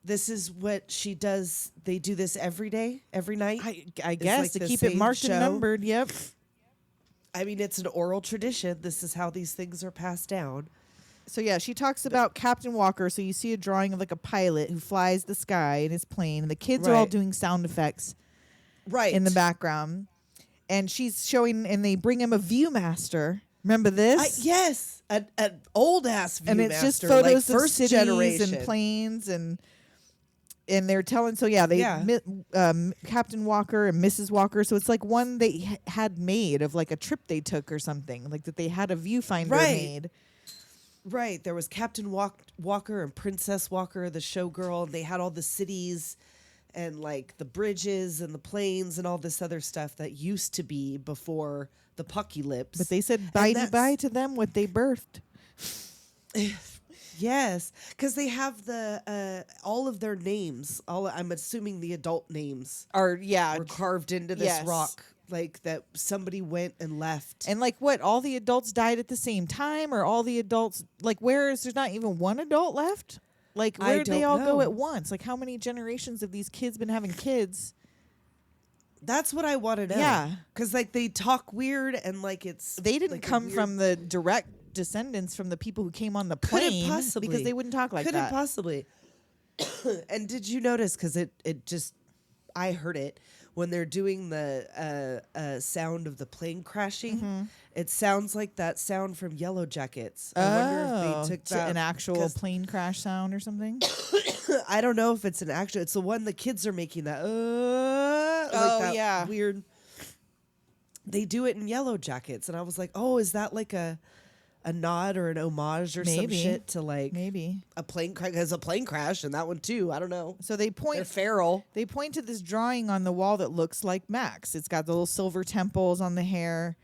This is what she does. They do this every day, every night. I guess like to the keep it same marked show. and numbered. Yep. I mean, it's an oral tradition. This is how these things are passed down. So yeah, she talks about Captain Walker. So you see a drawing of like a pilot who flies the sky in his plane, and the kids are all Right. doing sound effects Right. in the background. And she's showing, and they bring him a ViewMaster. Remember this? Yes. An old ass view And it's just master, photos like of first cities generation. and planes, and they're telling. So yeah, they Yeah. Captain Walker and Mrs. Walker. So it's like one they had made of like a trip they took or something, like that they had a viewfinder Right. made. Right. There was Captain Walker and Princess Walker, the showgirl. They had all the cities and like the bridges and the planes and all this other stuff that used to be before the Pocky-lips. But they said And bye that's- bye to them what they birthed. Yes, because they have the all of their names. I'm assuming the adult names Or yeah, were carved into this yes. rock, like that somebody went and left. and like what? All the adults died at the same time, or all the adults like there's not even one adult left. Like, I where'd they don't all go know. at once? Like, how many generations of these kids been having kids? That's what I want to know. Yeah. Because, like, they talk weird and, like, it's. They didn't like, a come weird- from the direct descendants from the people who came on the Couldn't plane possibly. because they wouldn't talk like Couldn't that. possibly. And did you notice? Because it just. I heard it when they're doing the sound of the plane crashing. Mm-hmm. It sounds like that sound from Yellow Jackets. I wonder if they took that an actual 'cause plane crash sound or something. I don't know if it's an actual. It's the one the kids are making that. Like that yeah. weird. They do it in Yellow Jackets, and I was like, oh, is that like a nod or an homage or Maybe. some shit to like Maybe. a plane crash? Has a plane crash, and that one too. I don't know. So they They're point. feral. They point to this drawing on the wall that looks like Max. It's got the little silver temples on the hair,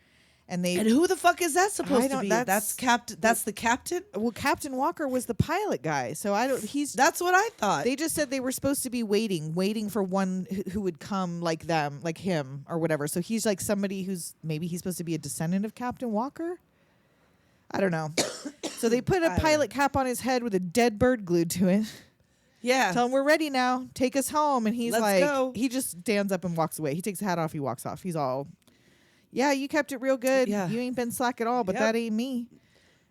and they. And who the fuck is that supposed to don't- be? that's- That's Captain. That's the captain. Well, Captain Walker was the pilot guy, so I don't. He's. That's what I thought. They just said they were supposed to be waiting for one who would come like them, like him or whatever. So he's like somebody who's maybe he's supposed to be a descendant of Captain Walker. I don't know. So they put a don't pilot cap on his head with a dead bird glued to it. yeah. Tell him we're ready now. Take us home. And he's Let's like, go. he just stands up and walks away. He takes his hat off. He walks off. He's all, yeah, you kept it real good. Yeah. You ain't been slack at all, but Yep. that ain't me.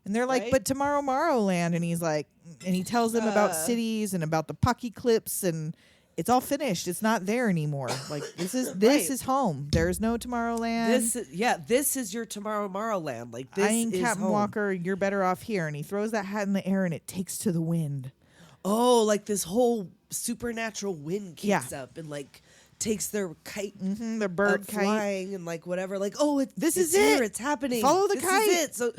And they're like, Right? but Tomorrowland. And he's like, and he tells them about cities and about the pocky-lips, and it's all finished. It's not there anymore. Like this Right. is home. There's no Tomorrowland. This is your Tomorrowland. Like this I ain't is Captain home. Walker. You're better off here. And he throws that hat in the air, and it takes to the wind. Oh, like this whole supernatural wind kicks Yeah. up and like takes their kite The bird up kite. flying and like whatever. Like, oh, This it's is here, it. It's happening. Follow the This kite. Is it. So,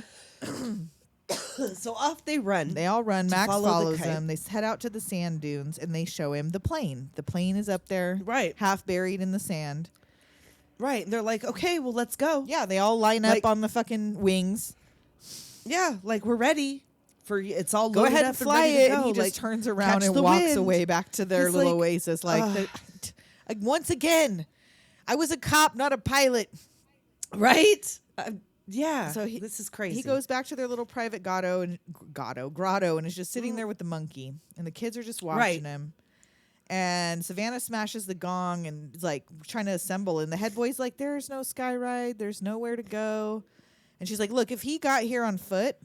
so off they run. They all run. to Max follow the follows kite. them. They head out to the sand dunes, and they show him the plane. The plane is up there, Right. half buried in the sand. Right, and they're like, okay, well, let's go. Yeah, they all line up Like- on the fucking wings. Yeah, like we're ready for it's all Go loaded ahead up and fly ready to it. go. And he just like, turns around catch and the walks wind. away back to their He's little like, oasis. Like once again, I was a cop, not a pilot. right? Yeah. So this is crazy. He goes back to their little private grotto, and is just sitting there with the monkey, and the kids are just watching Right. him. And Savannah smashes the gong and is like trying to assemble, and the head boy's like, "There's no sky ride. There's nowhere to go." And she's like, "Look, if he got here on foot,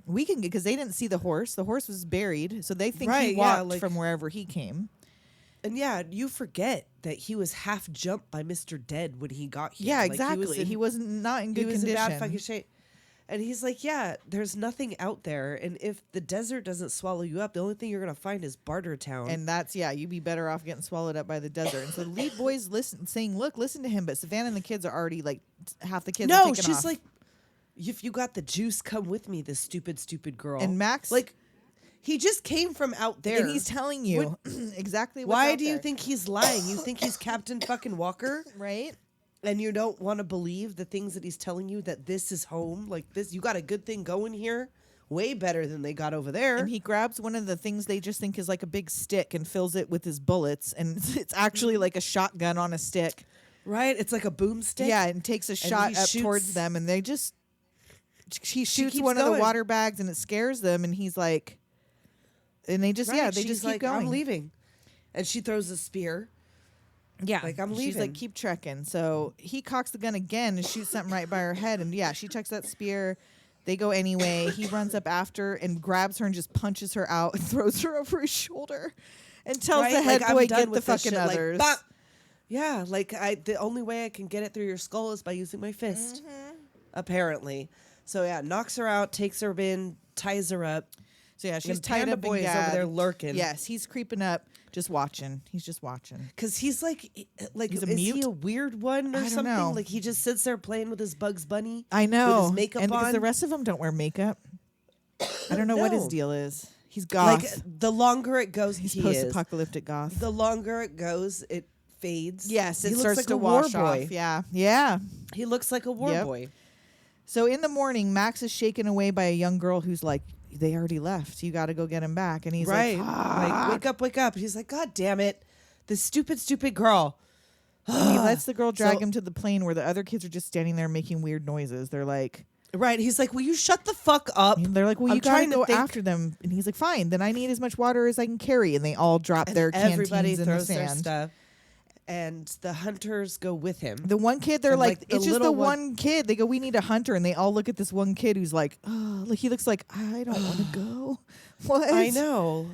we can get," because they didn't see the horse. The horse was buried, so they think Right, he yeah, walked like- from wherever he came. And yeah, you forget that he was half jumped by Mr. Dead when he got here. Yeah, Like, exactly. He was not in he good was condition. in bad fucking shape. And he's like, yeah, there's nothing out there. And if the desert doesn't swallow you up, the only thing you're going to find is Bartertown. And that's, you'd be better off getting swallowed up by the desert. And so the lead boy's saying, "Look, listen to him." But Savannah and the kids are already like, half the kids are no, taken she's off. like, if you got the juice, come with me, this stupid girl. And Max- like, he just came from out there. And he's telling you exactly what's Why out do you there. think he's lying? You think he's Captain fucking Walker? Right? And you don't want to believe the things that he's telling you, that this is home? Like this, you got a good thing going here? Way better than they got over there. And he grabs one of the things they just think is like a big stick and fills it with his bullets. And it's actually like a shotgun on a stick. Right? It's like a boomstick. Yeah, and takes a shot he up shoots- towards them. And they just, he shoots keeps one of the going. water bags and it scares them. And he's like, and they just, Right, they she's just like, keep going. I'm leaving. And she throws a spear. Yeah, Like, I'm She's like, leaving. keep trekking. So he cocks the gun again and shoots something right by her head. And yeah, she chucks that spear. They go anyway. He runs up after and grabs her and just punches her out and throws her over his shoulder and tells Right? the head Like, I'm boy, done get the with this fucking shit. Like, others. bop. Yeah, like the only way I can get it through your skull is by using my fist. Mm-hmm. Apparently. So yeah, knocks her out, takes her in, ties her up. So yeah, she's And tied Panda up Boy and is over there gagged. lurking. Yes, he's creeping up, just watching. He's just watching. Cause he's like He's a is mute? he a weird one or I don't something? know. Like he just sits there playing with his Bugs Bunny. I know. With his makeup and on. because the rest of them don't wear makeup. I don't know what his No. deal is. He's goth. Like the longer it goes, He's he is. post-apocalyptic goth. The longer it goes, it fades. Yes, it He looks starts like to a war wash boy. off. Yeah, yeah. He looks like a war Yep. boy. So in the morning, Max is shaken away by a young girl who's like, "They already left. You got to go get him back." And he's Right. like, Like, wake up, wake up. He's like, God damn it. This stupid girl. and he lets the girl drag So- him to the plane where the other kids are just standing there making weird noises. They're like, Right. He's like, will you shut the fuck up? And they're like, well, I'm you gotta trying to go think. after them. And he's like, fine, then I need as much water as I can carry. And they all drop their Everybody canteens in the throws their sand. stuff. And the hunters go with him. The one kid, they're And, like, like, the it's just the little one kid. They go, we need a hunter. And they all look at this one kid who's like, oh, like he looks like, I don't want to go. What? I know.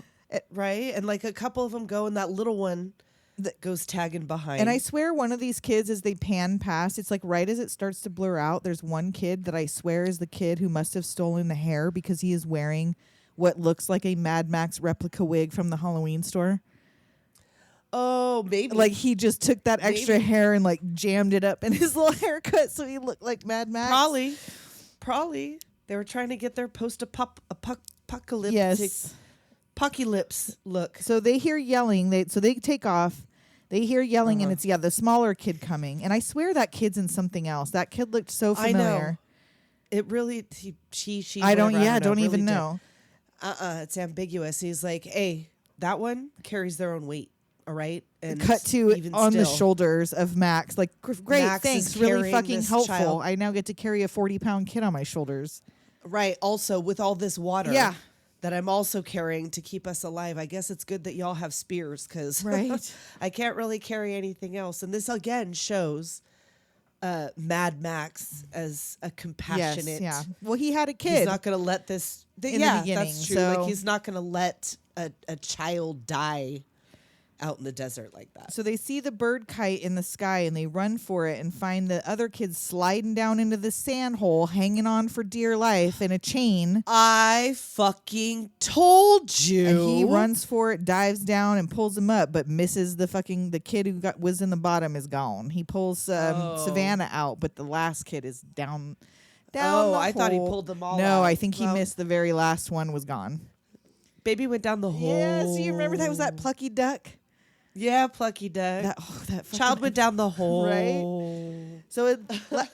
Right? And like a couple of them go, and that little one that goes tagging behind. And I swear one of these kids, as they pan past, it's like right as it starts to blur out, there's one kid that I swear is the kid who must have stolen the hair because he is wearing what looks like a Mad Max replica wig from the Halloween store. Oh, maybe. Like he just took that extra Maybe. hair and like jammed it up in his little haircut so he looked like Mad Max. Probably. They were trying to get their post-apocalyptic Yes. pocky-lips look. So they hear yelling. They take off. They hear yelling, and it's the smaller kid coming. And I swear that kid's in something else. That kid looked so I know. familiar. It really, she. I don't. whatever, Yeah, don't really even did. know. It's ambiguous. He's like, hey, that one carries their own weight. All right. And Cut to even on the still, shoulders of Max. Like, great, Max is thanks, really carrying fucking this helpful. child. I now get to carry a 40-pound kid on my shoulders. Right. Also, with all this water. Yeah. That I'm also carrying to keep us alive. I guess it's good that y'all have spears because Right. I can't really carry anything else. And this again shows Mad Max as a compassionate. Yes, yeah. Well, he had a kid. He's not going to let this. In the beginning, that's true. so- Like he's not going to let a child die out in the desert like that. So they see the bird kite in the sky and they run for it and find the other kids sliding down into the sand hole, hanging on for dear life in a chain. I fucking told you. And he runs for it, dives down, and pulls him up, but misses the kid who was in the bottom is gone. He pulls Savannah out, but the last kid is down. Oh, the I thought he hole. pulled them all No, out. I think he Well- missed the very last one. Was gone. Baby went down the hole. Yes, you remember that was that plucky duck. Yeah, plucky duck. That fucking Child went down the hole. Right? So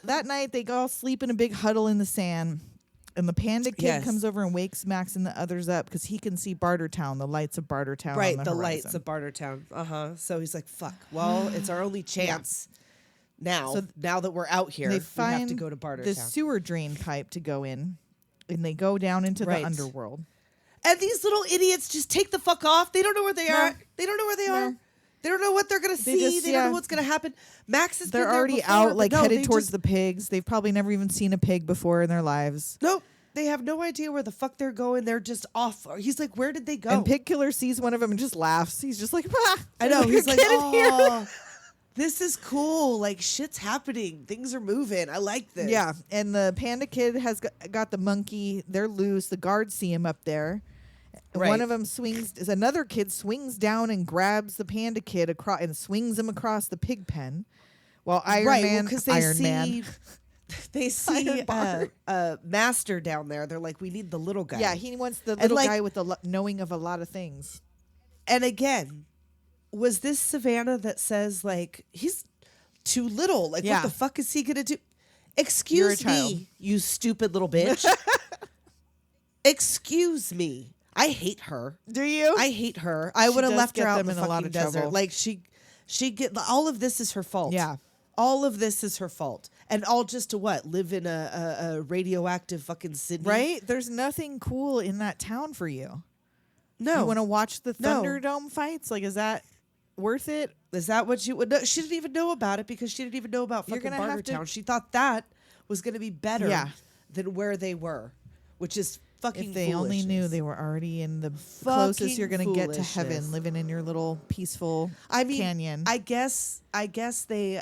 that night they go all sleep in a big huddle in the sand, and the panda kid Yes. comes over and wakes Max and the others up because he can see Bartertown, the lights of Bartertown. Right, on the horizon. lights of Bartertown. So he's like, "Fuck! Well, it's our only chance now. So now that we're out here, They we find have to go to Bartertown." the sewer drain pipe to go in, and they go down into Right. the underworld. And these little idiots just take the fuck off. They don't know where they No. are. They don't know where they are. They don't know what they're gonna They see. just- They don't yeah. know what's gonna happen. Max has They're been there already before, out, but like no, headed they towards just- the pigs. They've probably never even seen a pig before in their lives. Nope. They have no idea where the fuck they're going. They're just off. He's like, "Where did they go?" And Pig Killer sees one of them and just laughs. He's just like, ah, I know. there's He's a like, kid in here. "Oh, this is cool. Like shit's happening. Things are moving. I like this." Yeah, and the panda kid has got the monkey. They're loose. The guards see him up there. And one Right. of them another kid swings down and grabs the panda kid across and swings him across the pig pen. While Right, Man, because they Iron see Man, they see Iron Bar. Master down there. They're like, "We need the little guy." yeah, he wants the little like- guy with the knowing of a lot of things. And again, was this Savannah that says like he's too little? Like, Yeah. what the fuck is he gonna do? You're a Excuse child. me, you stupid little bitch. Excuse me. I hate her. Do you? I hate her. I She would have does left her get out in them the in a lot fucking of desert. trouble. Like she get all of this is her fault. Yeah. All of this is her fault, and all just to what? Live in a radioactive fucking Sydney, right? There's nothing cool in that town for you. No, You want to watch the No. Thunderdome fights? Like, is that worth it? Is that what you would know? She didn't even know about it because she didn't even know about You're fucking gonna have to- Bartertown. She thought that was going to be better Yeah. than where they were, which is fucking If they only knew foolishness. they were already in the closest you're going to get to heaven, foolishness. living in your little peaceful I mean, canyon. I guess they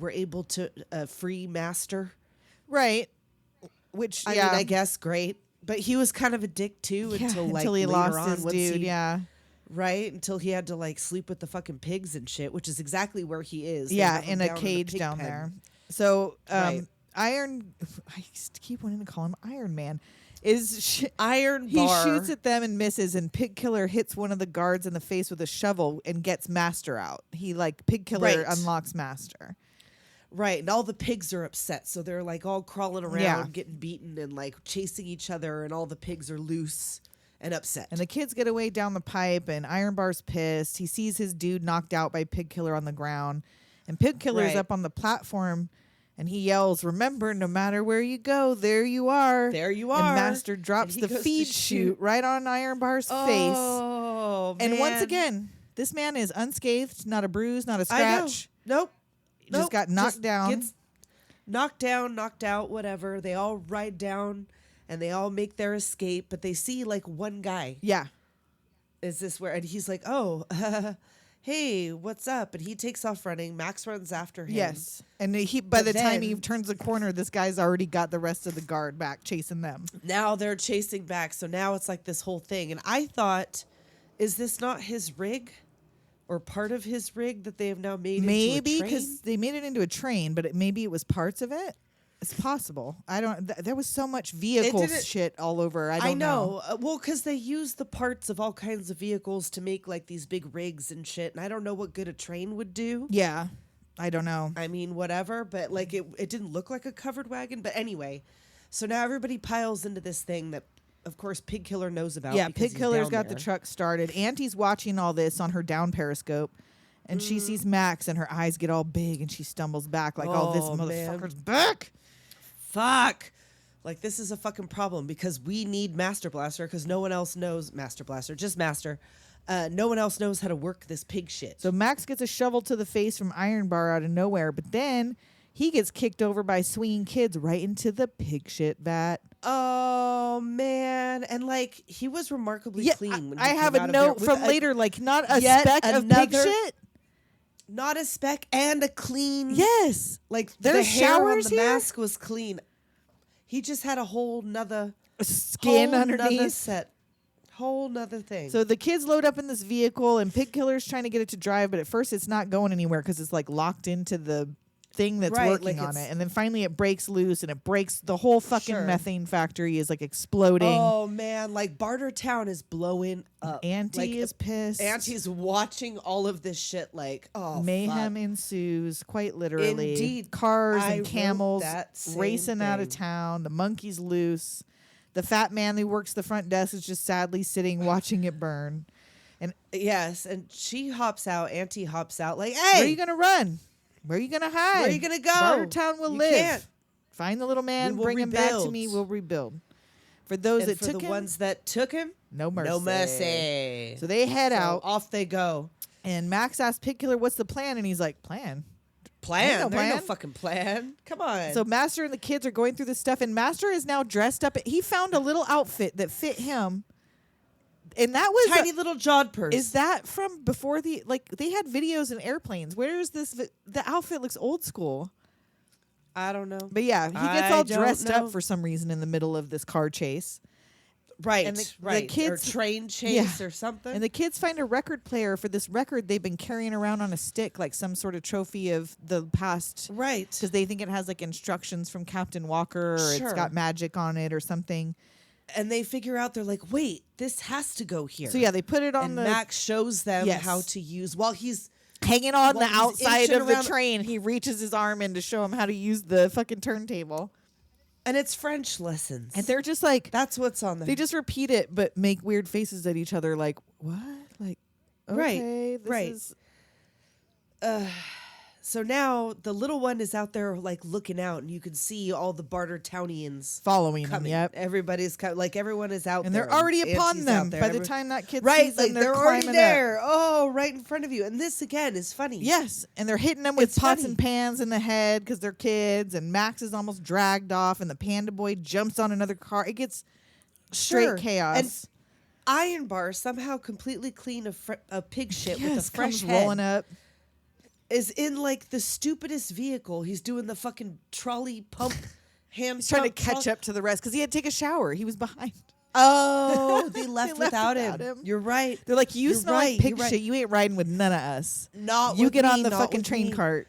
were able to free Master. Right. Which, I mean, I guess great. But he was kind of a dick too Yeah, until like he later lost on, his once dude. he- Yeah. right? Until he had to like sleep with the fucking pigs and shit, which is exactly where he is. They Yeah, have him in a down the cage pig down pen. there. So, Right. Iron, I used to keep wanting to call him Iron Man, is Iron he Bar. shoots at them and misses, and Pig Killer hits one of the guards in the face with a shovel and gets Master out. He like Pig Killer Right. unlocks Master. Right, and all the pigs are upset, so they're like all crawling around, Yeah. getting beaten, and like chasing each other, and all the pigs are loose and upset. And the kids get away down the pipe, and Iron Bar's pissed. He sees his dude knocked out by Pig Killer on the ground, and Pig Killer's Right. up on the platform, And he yells, "Remember, no matter where you go, there you are." There you And are. Master drops And he the goes to feed shoot. chute right on Ironbar's face. Oh, And once man. again, this man is unscathed, not a bruise, not a I know. scratch. Nope. Just got knocked down. Gets knocked down, knocked out, whatever. They all ride down and they all make their escape, but they see like one guy. Yeah. Is this where? And he's like, "Oh, hey, what's up?" And he takes off running. Max runs after him. Yes. And by the time he then- turns the corner, this guy's already got the rest of the guard back chasing them. Now they're chasing back. So now it's like this whole thing. And I thought, is this not his rig? Or part of his rig that they have now made Maybe into a train? because they made it into a train, but maybe it was parts of it. It's possible. I don't. There was so much vehicle didn't- shit all over. I don't know. Well, because they use the parts of all kinds of vehicles to make like these big rigs and shit. And I don't know what good a train would do. Yeah, I don't know. I mean, whatever. But like it didn't look like a covered wagon. But anyway, so now everybody piles into this thing that, of course, Pig Killer knows about. Yeah, because Pig he's Killer's down got there. the truck started. Auntie's watching all this on her down periscope, and she sees Max, and her eyes get all big, and she stumbles back like, "Oh, this Oh, man. motherfucker's back." Fuck. Like, this is a fucking problem because we need Master Blaster because no one else knows Master Blaster, just Master. No one else knows how to work this pig shit. So Max gets a shovel to the face from Iron Bar out of nowhere, but then he gets kicked over by swinging kids right into the pig shit vat. Oh, man. And, like, he was remarkably clean. When he I came have out a of there note with from later, like, not a yet speck of pig another- shit. Not a speck and a clean. Yes. Like, There's the hair on showers the here? mask was clean. He just had a whole nother Skin whole nother underneath. set. Whole nother thing. So the kids load up in this vehicle, and Pig Killer's trying to get it to drive, but at first it's not going anywhere because it's like locked into the thing that's Right, working like on it's- it. And then finally it breaks loose, and it breaks the whole fucking Sure. methane factory is like exploding. Oh, man. Like, Bartertown is blowing up. Auntie Like, is pissed. Auntie's watching all of this shit like, oh, Mayhem fuck. ensues, quite literally. Indeed. Cars I and wrote camels that same racing out of thing. town. The monkey's loose. The fat man who works the front desk is just sadly sitting watching it burn. And Yes, and she hops out. Auntie hops out like, where hey, are you going to run? Where are you going to hide? Where are you gonna go? Bartertown will You live. can't. Find the little man, We will bring him back to rebuild. me, we'll rebuild. For those and that for took the him, ones that took him, no mercy. no mercy. So they head So out, off they go. and Max asks Pig Killer, "What's the plan?" And he's like, "Plan." Plan? no There ain't no plan. fucking plan. Come on. So Master and the kids are going through this stuff, and Master is now dressed up. He found a little outfit that fit him, and that was tiny little jodhpurs. Is that from before the they had videos in airplanes? Where is this? The outfit looks old school. I don't know. But yeah, he gets I all don't dressed know. up for some reason in the middle of this car chase. Right, and the right. kids- or train chase or something. And the kids find a record player for this record they've been carrying around on a stick, like some sort of trophy of the past. right. Because they think it has like instructions from Captain Walker, or Sure. it's got magic on it or something. And they figure out, they're like, wait, this has to go here. So yeah, they put it on and the Max shows them Yes. how to use, while he's hanging on the while he's outside inching of the around- train. He reaches his arm in to show him how to use the fucking turntable. and it's French lessons. And they're just like, That's what's on there. they just repeat it, but make weird faces at each other, like, what? Like, Right, okay, this right. is So now the little one is out there like looking out, and you can see all the Bartertownians following them. coming. Yep. Everybody's like everyone is out And there. they're already upon Auntie's them out there. by the Every- time that kid right, sees them. like they're already climbing up. there. Oh, right in front of you. And this again is funny. Yes, and they're hitting them with It's pots funny. and pans in the head because they're kids. And Max is almost dragged off, and the panda boy jumps on another car. It gets straight Sure. chaos. And Iron Bar somehow completely clean of pig shit with a yes, fresh comes head. rolling up. Is in like the stupidest vehicle. He's doing the fucking trolley pump hand. He's trying to pump catch trolley- up to the rest because he had to take a shower. He was behind. Oh, they left, left without, without him. him. You're right. They're like, you You're smell right, like pig you're right. shit. You ain't riding with none of us. Not You with get on me, the not fucking with train me. cart.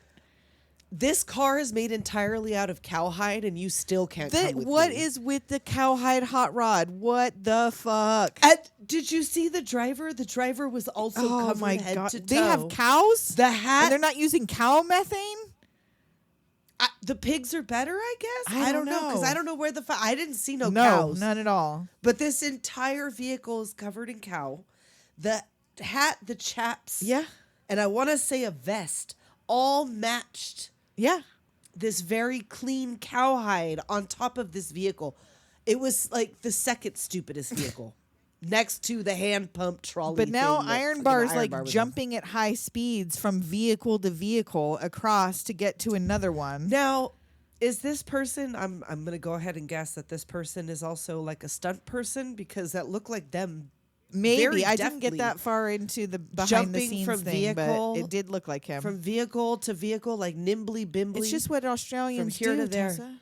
This car is made entirely out of cowhide, and you still can't come with What me. is with the cowhide hot rod? What the fuck? Did you see the driver? The driver was also Oh covered my head god! to toe. They have cows. The And hat. they're not using cow methane. The pigs are better, I guess. I I don't don't know because know. I don't know where I didn't see no No, cows. none at all. But this entire vehicle is covered in cow. The hat, the chaps, Yeah, and I want to say a vest, all matched. yeah. this very clean cowhide on top of this vehicle. It was like the second stupidest vehicle next to the hand pump trolley. But now thing that Iron fucking Bar's Iron like Bar was on. jumping at high speeds from vehicle to vehicle across to get to another one. Now, is this person? I'm gonna go ahead and guess that this person is also like a stunt person because that looked like them. Maybe very I didn't get deftly that far into the behind jumping the scenes from thing, vehicle- but it did look like him. From vehicle to vehicle, like nimbly bimbly. It's just what Australians here do. to there. Tessa.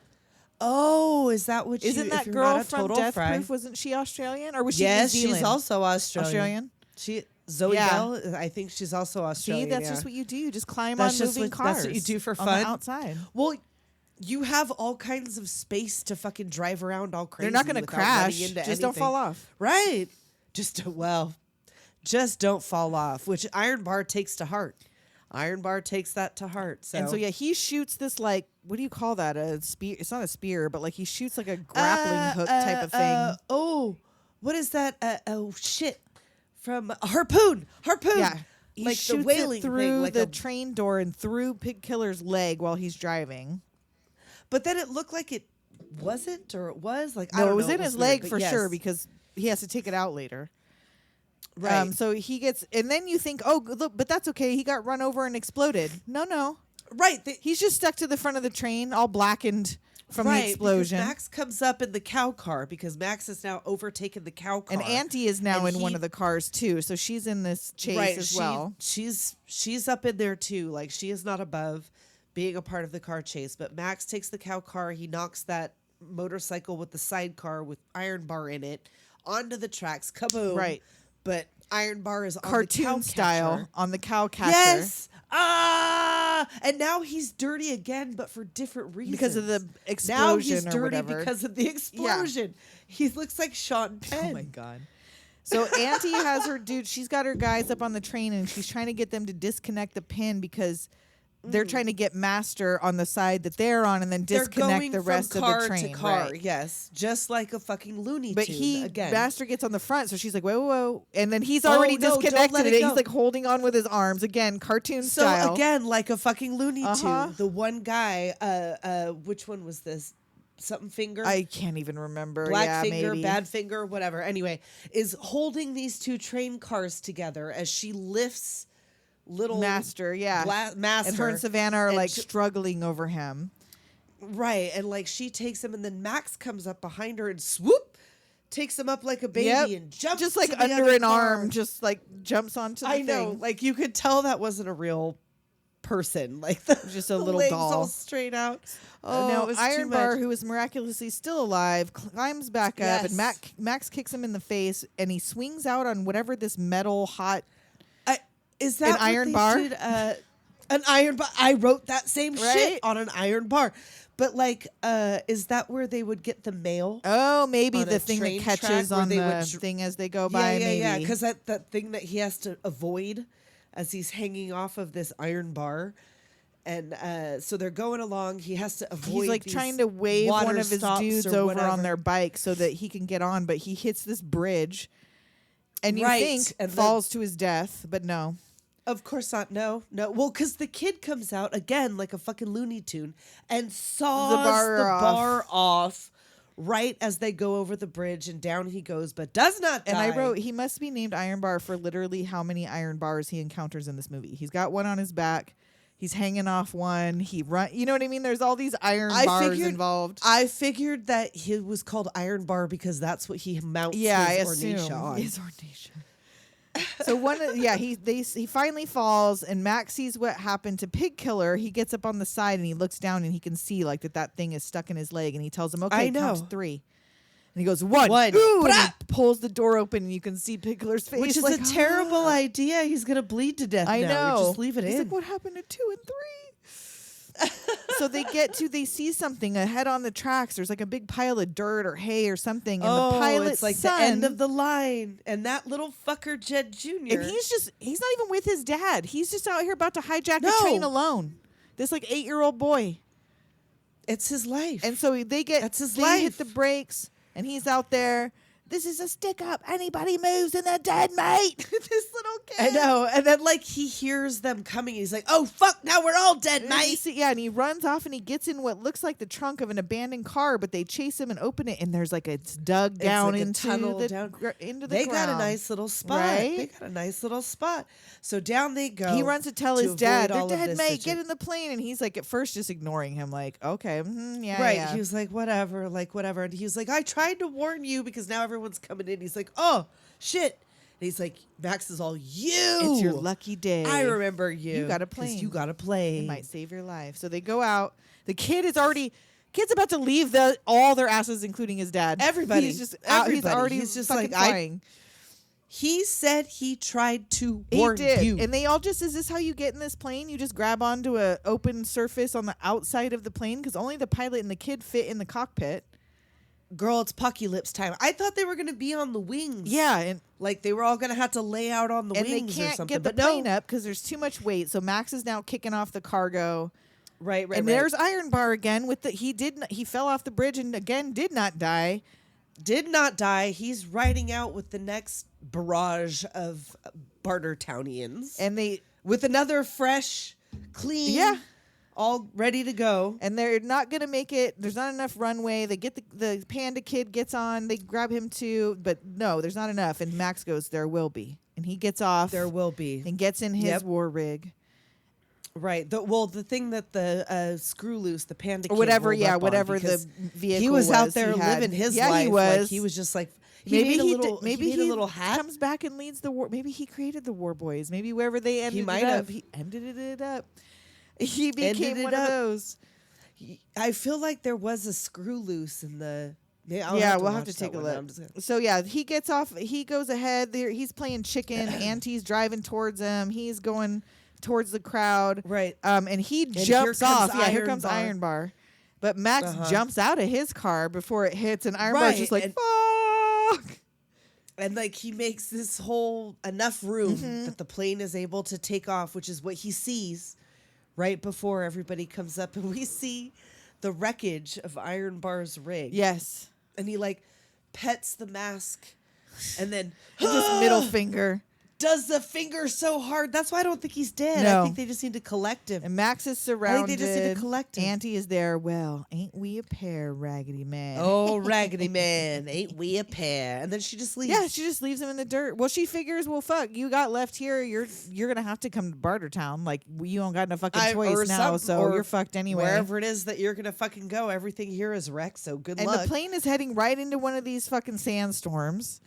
Oh, is that what? Isn't if that you're girl not a from total Death fry? Proof? Wasn't she Australian or was she Yes, New Zealand? she's also Australian. Australian. She Zoe Yeah. Bell. I think she's also See, Australian. that's yeah. just what you do. You just climb That's on just moving what- cars. that's what you do for on fun? the outside. Well, you have all kinds of space to fucking drive around all crazy. They're not going to without running crash. into Just don't anything. fall off. Right. Just don't fall off, which Iron Bar takes to heart. Iron Bar takes that to heart. So, And so yeah, he shoots this like what do you call that? A spear? It's not a spear, but like he shoots like a grappling hook type of thing. Oh, what is that? Oh shit! From harpoon. Yeah. He like shoots the whaling it through thing, like the a- train door and through Pig Killer's leg while he's driving. But then it looked like it wasn't, or it was like I No, don't it was know, in his weird, leg but for yes. sure because he has to take it out later. Right. So he gets, and then you think, oh, look, but that's okay. He got run over and exploded. No. Right. He's just stuck to the front of the train, all blackened from the because explosion. Max comes up in the cow car because Max has now overtaken the cow car. And Auntie is now And in one he- of the cars too, so she's in this chase as well. She's up in there too. Like she is not above being a part of the car chase. But Max takes the cow car. He knocks that motorcycle with the sidecar with Iron Bar in it onto the tracks. Kaboom! Right. But Iron Bar is on the Cartoon cow style catcher. on the cow catcher. Yes. And now he's dirty again, but for different reasons. Because of the Now explosion he's or dirty whatever. because of the explosion. He looks like Sean Penn. Oh my god. So Auntie has her dude. She's got her guys up on the train, and she's trying to get them to disconnect the pin because they're trying to get Master on the side that they're on, and then They're disconnect going the rest from of car the train. to car, Right. yes, just like a fucking Looney But Tune. Again, Master gets on the front, so she's like, whoa, whoa, whoa. And then he's already no, don't disconnected let it. it go. He's like holding on with his arms. Again, cartoon so style. again, like a fucking Looney Uh-huh. Tune. The one guy, which one was this? Something finger. I can't even remember. Black yeah, finger, maybe. bad finger, whatever. Anyway, is holding these two train cars together as she lifts little Master, yeah. Master. And her and Savannah are and like she- struggling over him. Right, and like she takes him, and then Max comes up behind her and swoop, takes him up like a baby Yep. and jumps Just like to the under other an car. arm, just like jumps onto the I know, thing. like you could tell that wasn't a real person, like the, Just a the little legs doll. all straight out. Oh, Now it was too Iron Bar, much. who is miraculously still alive, climbs back up, and Yes. Max kicks him in the face, and he swings out on whatever this metal hot. Is that An what iron they bar? did? An iron bar. I wrote that same Right? shit on an iron bar. But like, is that where they would get the mail? Oh, maybe On the a thing that train track catches where on they the would thing as they go by. yeah, maybe. Because that thing that he has to avoid as he's hanging off of this iron bar. And so they're going along. He has to avoid. He's like these trying to wave water one of his stops dudes or over whatever. on their bike so that he can get on, but he hits this bridge, and you Right, think and then- falls to his death, but no. Of course not. No. Well, because the kid comes out again like a fucking Looney Tune and saws the bar off right as they go over the bridge, and down he goes, but does not die. And I wrote, he must be named Iron Bar for literally how many iron bars he encounters in this movie. He's got one on his back. He's hanging off one. He run. You know what I mean? There's all these iron bars involved. I figured that he was called Iron Bar because that's what he mounts Yeah, I his assume Ornisha on. his Ornisha. So he finally falls, and Max sees what happened to Pig Killer. He gets up on the side and he looks down and he can see like that thing is stuck in his leg, and he tells him, "Okay, I know. count to 3." And he goes, "1, One. 2," and he Brah! pulls the door open, and you can see Pig Killer's face, Which is like, a terrible idea. He's gonna bleed to death. I now. know. Just leave it He's in. like, "What happened to 2 and 3?" So they see something ahead on the tracks. There's like a big pile of dirt or hay or something, and the pilot's it's like son, the end of the line, and that little fucker Jed Jr. and he's not even with his dad. He's just out here about to hijack the No. train alone. This like 8-year-old boy. It's his life. And so they That's his they life. hit the brakes, and he's out there. This is a stick up. Anybody moves and they're dead, mate. This little kid. I know. And then like he hears them coming and he's like, oh fuck, now we're all dead, And then you mate. see- and he runs off and he gets in what looks like the trunk of an abandoned car, but they chase him and open it, and there's like it's dug down like a into tunnel the down. into the They ground. got a nice little spot. Right? They got a nice little spot. So down they go. He runs to tell his avoid dad, all "They're of dead, this mate. situ- Get in the plane." And he's like, at first, just ignoring him, like, "Okay, yeah, Right. yeah." He was like, whatever. And he was like, I tried to warn you because now everyone's coming in. He's like, oh, shit. And he's like, Max is all, you. It's your lucky day. I remember you. You got a 'cause plane. You got a plane. It might save your life. So they go out. The kid's about to leave all their asses, including his dad. Everybody. He's just out. He's Everybody. already He's just fucking like, flying. He said he tried to He warn did. you. And they all just, is this how you get in this plane? You just grab onto a open surface on the outside of the plane? Because only the pilot and the kid fit in the cockpit. Girl, it's pocky-lips time. I thought they were going to be on the wings. Yeah, and Like they were all going to have to lay out on the they wings or can't something. get the but plane no. up because there's too much weight. So Max is now kicking off the cargo. Right. And there's Iron Bar again with he fell off the bridge and again did not die. Did not die. He's riding out with the next barrage of Bartertownians. And they With another fresh, clean, Yeah. all ready to go. and they're not gonna make it. There's not enough runway. They get the panda kid gets on. They grab him too, but no, there's not enough. And Max goes, "There will be," and he gets off. There will be. and gets in his Yep. war rig Right. The thing that the screw loose, the panda or kid whatever. rolled Yeah, up on whatever the because vehicle he was out there he had. living his yeah, life. He was. Like, he was just like Maybe made a he little, did, maybe he made a little hat. comes back and leads the war. Maybe he created the War Boys. Maybe wherever they ended might it up, have. he ended it up. He became Ended it one of up. those. I feel like there was a screw loose in the. Yeah, We'll have to watch take a that one. look. I'm just gonna- So yeah, he gets off. He goes ahead. There, he's playing chicken. Auntie's driving towards him. He's going towards the crowd. Right. And he here jumps comes off. Yeah, here Iron comes Bar. Iron Bar. But Max jumps out of his car before it hits, and Iron Bar's Right, just like, and- "Fuck!" And like he makes this whole enough room Mm-hmm. that the plane is able to take off, which is what he sees right before everybody comes up, and we see the wreckage of Iron Bar's rig. Yes, And he like pets the mask and then and just middle finger. does the finger so hard. That's why I don't think he's dead. No. I think they just need to collect him. And Max is surrounded. they just need to collect him. Auntie is there. Well, ain't we a pair, Raggedy Man? Oh, Raggedy Man, ain't we a pair? And then she just leaves. Yeah, she just leaves him in the dirt. Well, she figures, well, fuck, you got left here. You're gonna have to come to Bartertown. Like, you don't got no fucking or choice now, some- so or you're fucked anyway. Wherever it is that you're gonna fucking go, everything here is wrecked. So good And luck. the plane is heading right into one of these fucking sandstorms,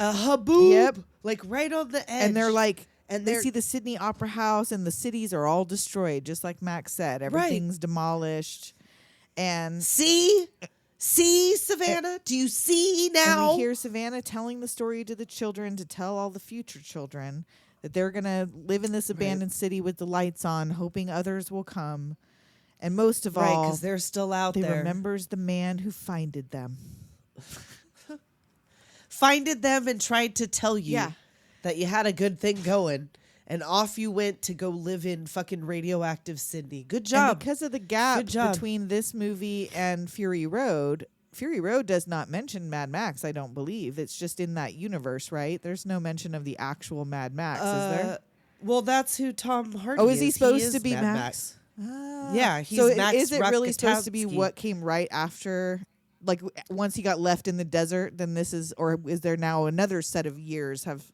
A haboob. Yep. Like right on the edge. and they're like, And they they're- see the Sydney Opera House, and the cities are all destroyed, just like Max said. Everything's demolished, and See, Savannah. Do you see And now? we hear Savannah telling the story to the children to tell all the future children that they're going to live in this abandoned city with the lights on, hoping others will come. And most of Right, all, because they're still out they there. remembers the man who finded them. Finded them and tried to tell you Yeah. that you had a good thing going. And off you went to go live in fucking radioactive Sydney. Good And job. because of the gap Good job. between this movie and Fury Road does not mention Mad Max, I don't believe. It's just in that universe, right? There's no mention of the actual Mad Max, is there? Well, that's who Tom Hardy Oh, is he supposed to is be Mad Max? Ah. Yeah, he's so Max is it really supposed to be Rokitansky. what came right after, like once he got left in the desert? Then this is, or is there now another set of years have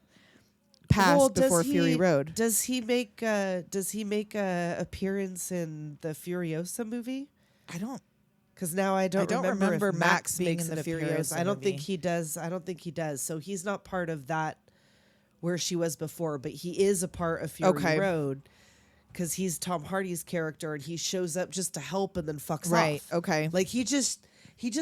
passed Well, does before Fury he- Road? Does he make a appearance in the Furiosa movie? I don't. Because now I don't remember if Max being makes in an the appearance. Furiosa I don't think movie. he does. I don't think he does. So he's not part of that where she was before, but he is a part of Fury Okay. Road because he's Tom Hardy's character and he shows up just to help and then fucks Right. off. Okay. Like he just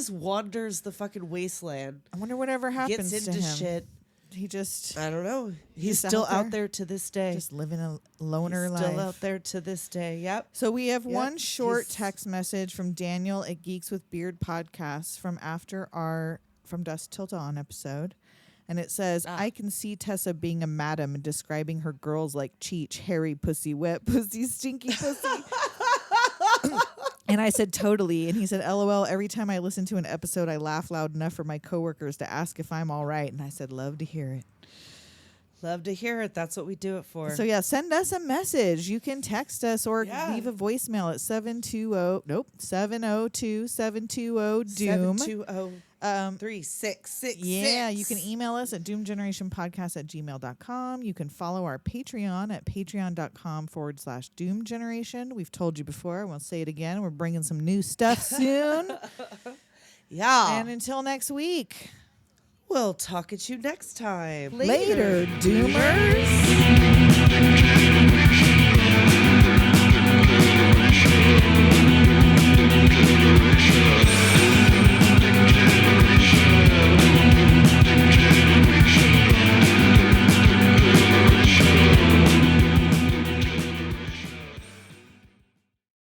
wanders the fucking wasteland, I wonder whatever happens gets to into him. shit. He just I don't know. He's Just still out out there? there to this day. just living a loner He's life. still out there to this day. Yep. So we have Yep, one short he's- text message from Daniel at Geeks with Beard podcast from after our From Dusk Till Dawn episode. And it says, I can see Tessa being a madam and describing her girls like Cheech, hairy pussy, wet pussy, stinky pussy. And I said, totally. And he said, LOL, every time I listen to an episode, I laugh loud enough for my coworkers to ask if I'm all right. And I said, love to hear it. Love to hear it. That's what we do it for. So yeah, send us a message. You can text us or leave a voicemail at 702-720-Doom. 720-3666. Yeah, you can email us at doomgenerationpodcast@gmail.com. You can follow our Patreon at patreon.com/doomgeneration. We've told you before. I won't say it again. We're bringing some new stuff soon. Yeah. And until next week. We'll talk at you next time. Later, Doomers.